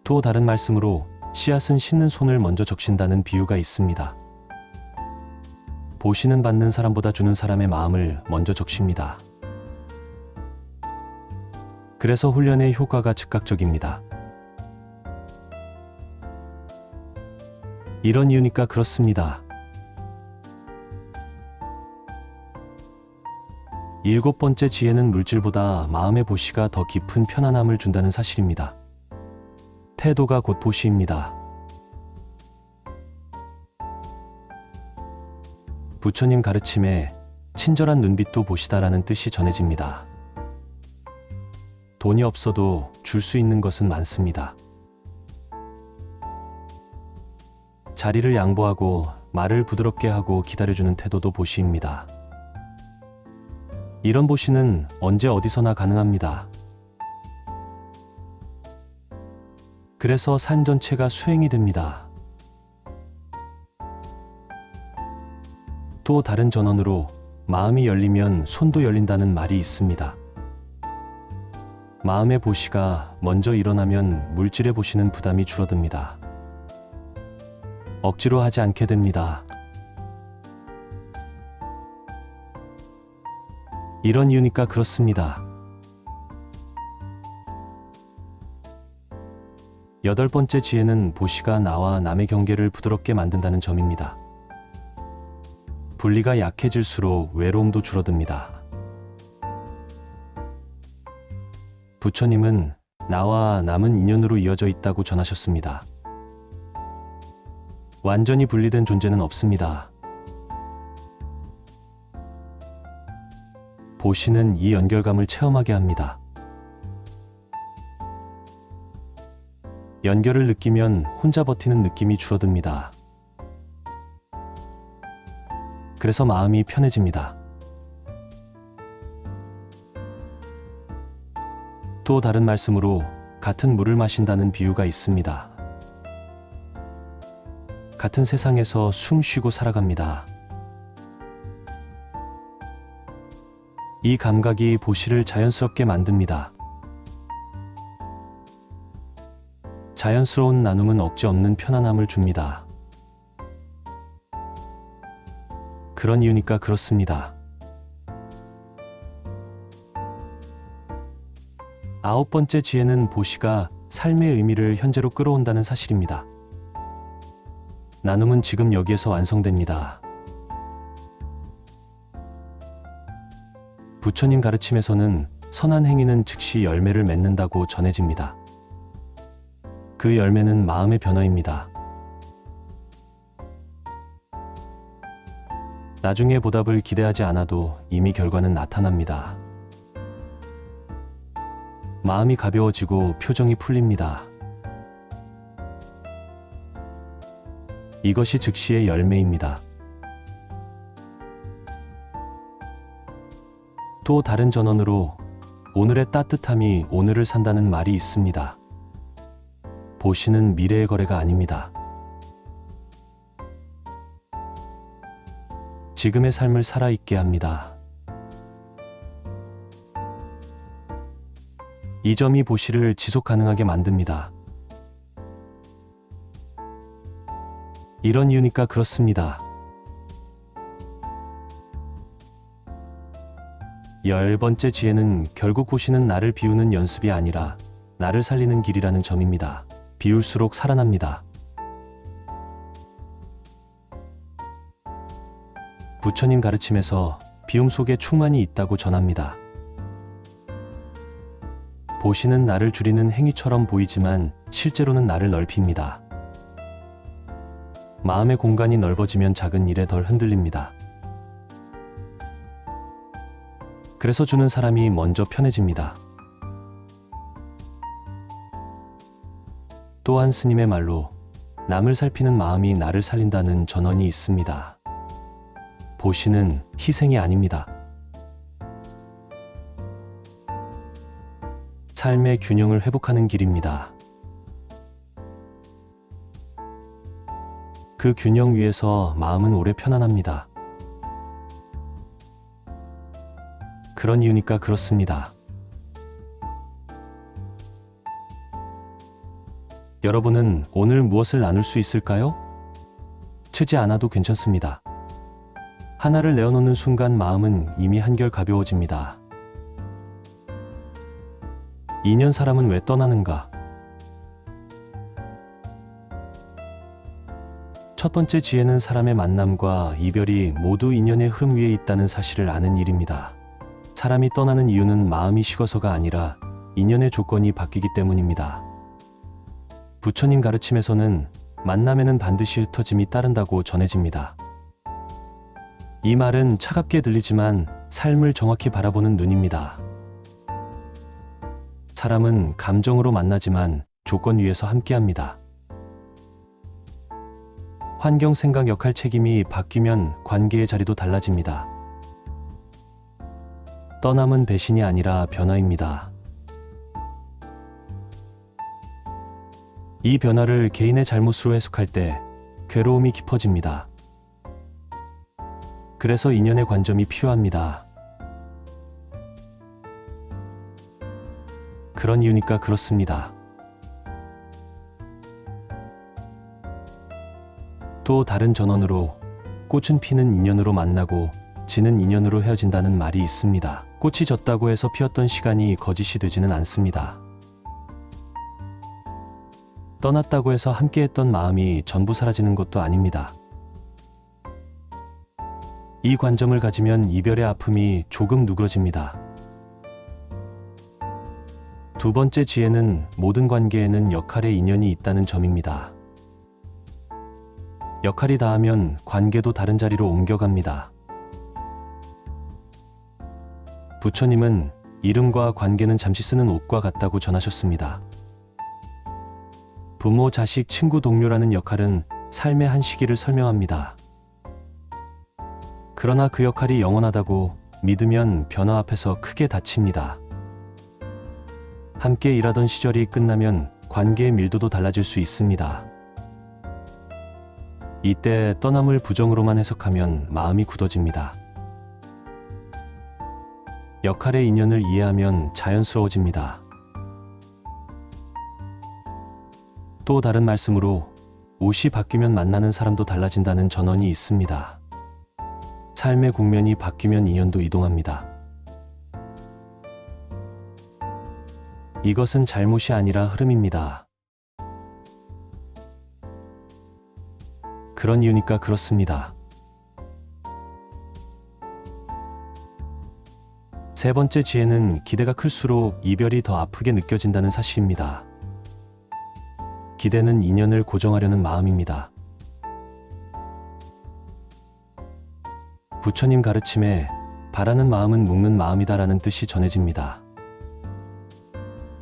또 다른 말씀으로 씨앗은 심는 손을 먼저 적신다는 비유가 있습니다. 보시는 받는 사람보다 주는 사람의 마음을 먼저 적십니다. 그래서 훈련의 효과가 즉각적입니다. 이런 이유니까 그렇습니다. 일곱 번째 지혜는 물질보다 마음의 보시가 더 깊은 편안함을 준다는 사실입니다. 태도가 곧 보시입니다. 부처님 가르침에 친절한 눈빛도 보시다라는 뜻이 전해집니다. 돈이 없어도 줄 수 있는 것은 많습니다. 자리를 양보하고 말을 부드럽게 하고 기다려주는 태도도 보시입니다. 이런 보시는 언제 어디서나 가능합니다. 그래서 삶 전체가 수행이 됩니다. 또 다른 전언으로 마음이 열리면 손도 열린다는 말이 있습니다. 마음의 보시가 먼저 일어나면 물질의 보시는 부담이 줄어듭니다. 억지로 하지 않게 됩니다. 이런 이유니까 그렇습니다. 여덟 번째 지혜는 보시가 나와 남의 경계를 부드럽게 만든다는 점입니다. 분리가 약해질수록 외로움도 줄어듭니다. 부처님은 나와 남은 인연으로 이어져 있다고 전하셨습니다. 완전히 분리된 존재는 없습니다. 보시는 이 연결감을 체험하게 합니다. 연결을 느끼면 혼자 버티는 느낌이 줄어듭니다. 그래서 마음이 편해집니다. 또 다른 말씀으로 같은 물을 마신다는 비유가 있습니다. 같은 세상에서 숨 쉬고 살아갑니다. 이 감각이 보시를 자연스럽게 만듭니다. 자연스러운 나눔은 억지 없는 편안함을 줍니다. 그런 이유니까 그렇습니다. 아홉 번째 지혜는 보시가 삶의 의미를 현재로 끌어온다는 사실입니다. 나눔은 지금 여기에서 완성됩니다. 부처님 가르침에서는 선한 행위는 즉시 열매를 맺는다고 전해집니다. 그 열매는 마음의 변화입니다. 나중에 보답을 기대하지 않아도 이미 결과는 나타납니다. 마음이 가벼워지고 표정이 풀립니다. 이것이 즉시의 열매입니다. 또 다른 전언으로 오늘의 따뜻함이 오늘을 산다는 말이 있습니다. 보시는 미래의 거래가 아닙니다. 지금의 삶을 살아있게 합니다. 이 점이 보시를 지속 가능하게 만듭니다. 이런 이유니까 그렇습니다. 10번째 지혜는 결국 보시는 나를 비우는 연습이 아니라 나를 살리는 길이라는 점입니다. 비울수록 살아납니다. 부처님 가르침에서 비움 속에 충만이 있다고 전합니다. 보시는 나를 줄이는 행위처럼 보이지만 실제로는 나를 넓힙니다. 마음의 공간이 넓어지면 작은 일에 덜 흔들립니다. 그래서 주는 사람이 먼저 편해집니다. 또한 스님의 말로 남을 살피는 마음이 나를 살린다는 전언이 있습니다. 보시는 희생이 아닙니다. 삶의 균형을 회복하는 길입니다. 그 균형 위에서 마음은 오래 편안합니다. 그런 이유니까 그렇습니다. 여러분은 오늘 무엇을 나눌 수 있을까요? 치지 않아도 괜찮습니다. 하나를 내어놓는 순간 마음은 이미 한결 가벼워집니다. 2년 사람은 왜 떠나는가? 첫 번째 지혜는 사람의 만남과 이별이 모두 인연의 흐름 위에 있다는 사실을 아는 일입니다. 사람이 떠나는 이유는 마음이 식어서가 아니라 인연의 조건이 바뀌기 때문입니다. 부처님 가르침에서는 만남에는 반드시 흩어짐이 따른다고 전해집니다. 이 말은 차갑게 들리지만 삶을 정확히 바라보는 눈입니다. 사람은 감정으로 만나지만 조건 위에서 함께합니다. 환경, 생각, 역할, 책임이 바뀌면 관계의 자리도 달라집니다. 떠남은 배신이 아니라 변화입니다. 이 변화를 개인의 잘못으로 해석할 때 괴로움이 깊어집니다. 그래서 인연의 관점이 필요합니다. 그런 이유니까 그렇습니다. 또 다른 전언으로 꽃은 피는 인연으로 만나고 지는 인연으로 헤어진다는 말이 있습니다. 꽃이 졌다고 해서 피었던 시간이 거짓이 되지는 않습니다. 떠났다고 해서 함께했던 마음이 전부 사라지는 것도 아닙니다. 이 관점을 가지면 이별의 아픔이 조금 누그러집니다. 두 번째 지혜는 모든 관계에는 역할의 인연이 있다는 점입니다. 역할이 다하면 관계도 다른 자리로 옮겨갑니다. 부처님은 이름과 관계는 잠시 쓰는 옷과 같다고 전하셨습니다. 부모, 자식, 친구, 동료라는 역할은 삶의 한 시기를 설명합니다. 그러나 그 역할이 영원하다고 믿으면 변화 앞에서 크게 다칩니다. 함께 일하던 시절이 끝나면 관계의 밀도도 달라질 수 있습니다. 이때 떠남을 부정으로만 해석하면 마음이 굳어집니다. 역할의 인연을 이해하면 자연스러워집니다. 또 다른 말씀으로 옷이 바뀌면 만나는 사람도 달라진다는 전언이 있습니다. 삶의 국면이 바뀌면 인연도 이동합니다. 이것은 잘못이 아니라 흐름입니다. 그런 이유니까 그렇습니다. 세 번째 지혜는 기대가 클수록 이별이 더 아프게 느껴진다는 사실입니다. 기대는 인연을 고정하려는 마음입니다. 부처님 가르침에 바라는 마음은 묶는 마음이다라는 뜻이 전해집니다.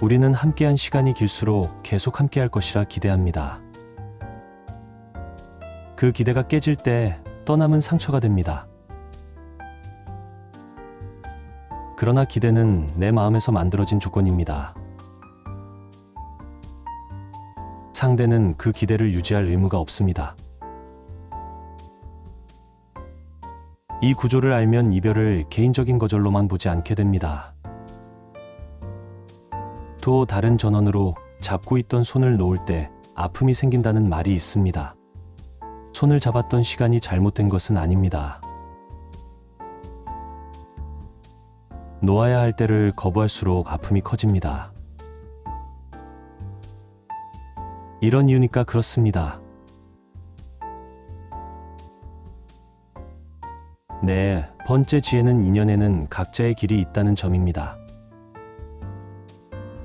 우리는 함께한 시간이 길수록 계속 함께할 것이라 기대합니다. 그 기대가 깨질 때 떠남은 상처가 됩니다. 그러나 기대는 내 마음에서 만들어진 조건입니다. 상대는 그 기대를 유지할 의무가 없습니다. 이 구조를 알면 이별을 개인적인 거절로만 보지 않게 됩니다. 또 다른 전원으로 잡고 있던 손을 놓을 때 아픔이 생긴다는 말이 있습니다. 손을 잡았던 시간이 잘못된 것은 아닙니다. 놓아야 할 때를 거부할수록 아픔이 커집니다. 이런 이유니까 그렇습니다. 네 번째 지혜는 인연에는 각자의 길이 있다는 점입니다.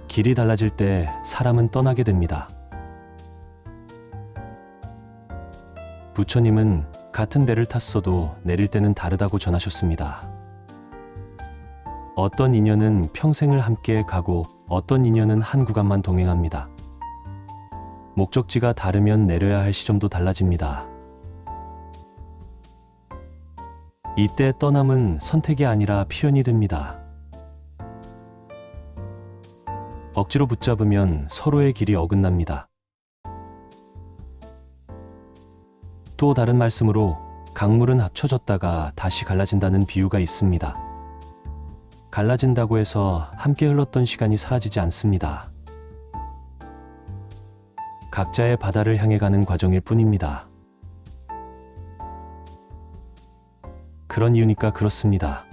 길이 달라질 때 사람은 떠나게 됩니다. 부처님은 같은 배를 탔어도 내릴 때는 다르다고 전하셨습니다. 어떤 인연은 평생을 함께 가고 어떤 인연은 한 구간만 동행합니다. 목적지가 다르면 내려야 할 시점도 달라집니다. 이때 떠남은 선택이 아니라 필연이 됩니다. 억지로 붙잡으면 서로의 길이 어긋납니다. 또 다른 말씀으로 강물은 합쳐졌다가 다시 갈라진다는 비유가 있습니다. 갈라진다고 해서 함께 흘렀던 시간이 사라지지 않습니다. 각자의 바다를 향해 가는 과정일 뿐입니다. 그런 이유니까 그렇습니다.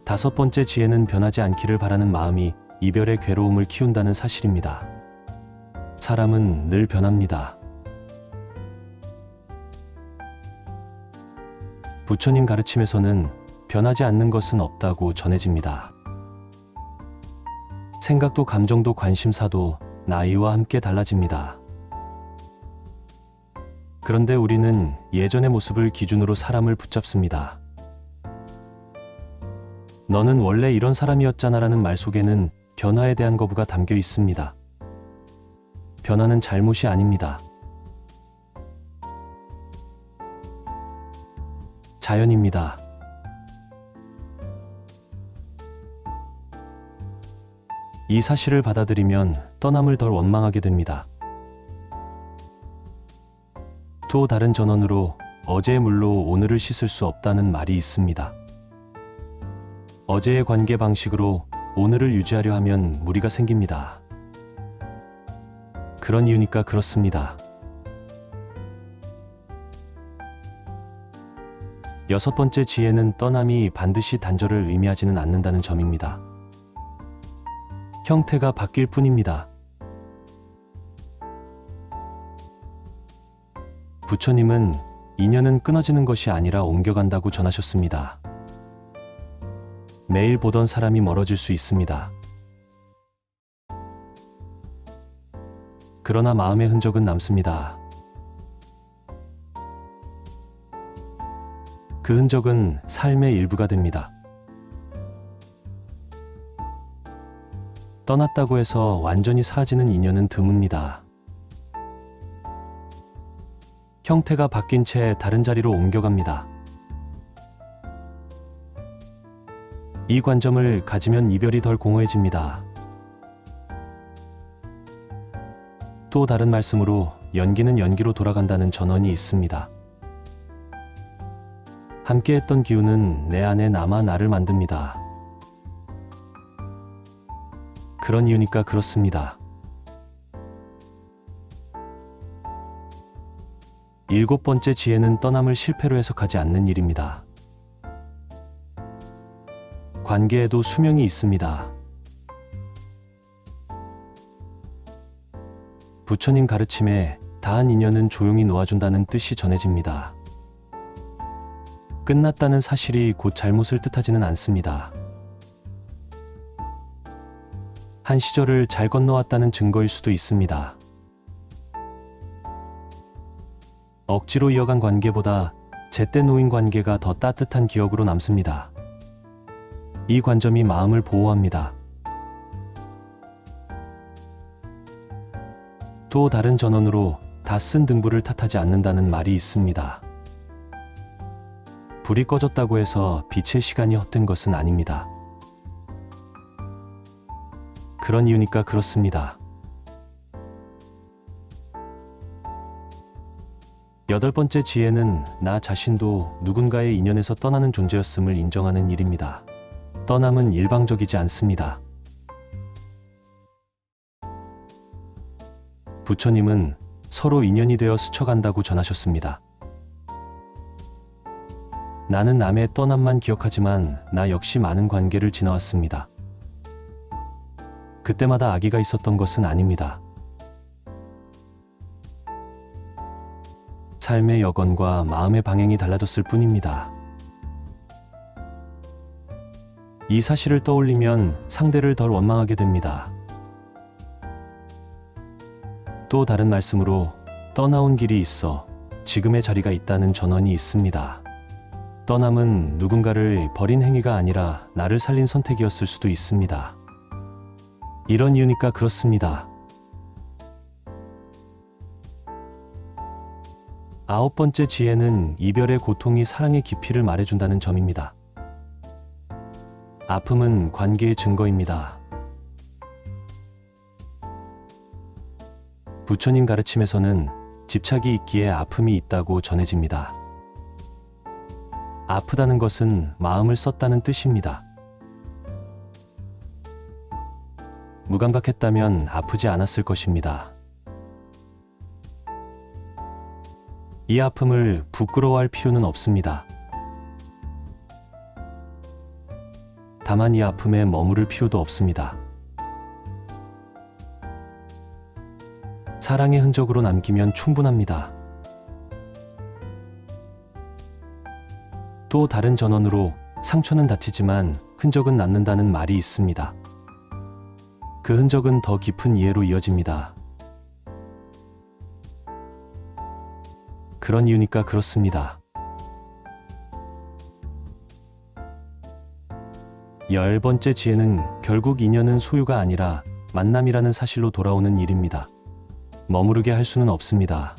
다섯 번째 지혜는 변하지 않기를 바라는 마음이 이별의 괴로움을 키운다는 사실입니다. 사람은 늘 변합니다. 부처님 가르침에서는 변하지 않는 것은 없다고 전해집니다. 생각도 감정도 관심사도 나이와 함께 달라집니다. 그런데 우리는 예전의 모습을 기준으로 사람을 붙잡습니다. 너는 원래 이런 사람이었잖아라는 말 속에는 변화에 대한 거부가 담겨 있습니다. 변화는 잘못이 아닙니다. 자연입니다. 이 사실을 받아들이면 떠남을 덜 원망하게 됩니다. 또 다른 전언으로 어제의 물로 오늘을 씻을 수 없다는 말이 있습니다. 어제의 관계 방식으로 오늘을 유지하려 하면 무리가 생깁니다. 그런 이유니까 그렇습니다. 여섯 번째 지혜는 떠남이 반드시 단절을 의미하지는 않는다는 점입니다. 형태가 바뀔 뿐입니다. 부처님은 인연은 끊어지는 것이 아니라 옮겨간다고 전하셨습니다. 매일 보던 사람이 멀어질 수 있습니다. 그러나 마음의 흔적은 남습니다. 그 흔적은 삶의 일부가 됩니다. 떠났다고 해서 완전히 사라지는 인연은 드뭅니다. 형태가 바뀐 채 다른 자리로 옮겨갑니다. 이 관점을 가지면 이별이 덜 공허해집니다. 또 다른 말씀으로 연기는 연기로 돌아간다는 전언이 있습니다. 함께했던 기운은 내 안에 남아 나를 만듭니다. 그런 이유니까 그렇습니다. 일곱 번째 지혜는 떠남을 실패로 해석하지 않는 일입니다. 관계에도 수명이 있습니다. 부처님 가르침에 다한 인연은 조용히 놓아준다는 뜻이 전해집니다. 끝났다는 사실이 곧 잘못을 뜻하지는 않습니다. 한 시절을 잘 건너왔다는 증거일 수도 있습니다. 억지로 이어간 관계보다 제때 놓인 관계가 더 따뜻한 기억으로 남습니다. 이 관점이 마음을 보호합니다. 또 다른 전언으로 다 쓴 등불을 탓하지 않는다는 말이 있습니다. 불이 꺼졌다고 해서 빛의 시간이 헛된 것은 아닙니다. 그런 이유니까 그렇습니다. 8번째 지혜는 나 자신도 누군가의 인연에서 떠나는 존재였음을 인정하는 일입니다. 떠남은 일방적이지 않습니다. 부처님은 서로 인연이 되어 스쳐간다고 전하셨습니다. 나는 남의 떠남만 기억하지만 나 역시 많은 관계를 지나왔습니다. 그때마다 악의가 있었던 것은 아닙니다. 삶의 여건과 마음의 방향이 달라졌을 뿐입니다. 이 사실을 떠올리면 상대를 덜 원망하게 됩니다. 또 다른 말씀으로 떠나온 길이 있어 지금의 자리가 있다는 전언이 있습니다. 떠남은 누군가를 버린 행위가 아니라 나를 살린 선택이었을 수도 있습니다. 이런 이유니까 그렇습니다. 9번째 지혜는 이별의 고통이 사랑의 깊이를 말해준다는 점입니다. 아픔은 관계의 증거입니다. 부처님 가르침에서는 집착이 있기에 아픔이 있다고 전해집니다. 아프다는 것은 마음을 썼다는 뜻입니다. 무감각했다면 아프지 않았을 것입니다. 이 아픔을 부끄러워할 필요는 없습니다. 다만 이 아픔에 머무를 필요도 없습니다. 사랑의 흔적으로 남기면 충분합니다. 또 다른 전언으로 상처는 다치지만 흔적은 남는다는 말이 있습니다. 그 흔적은 더 깊은 이해로 이어집니다. 그런 이유니까 그렇습니다. 10번째 지혜는 결국 인연은 소유가 아니라 만남이라는 사실로 돌아오는 일입니다. 머무르게 할 수는 없습니다.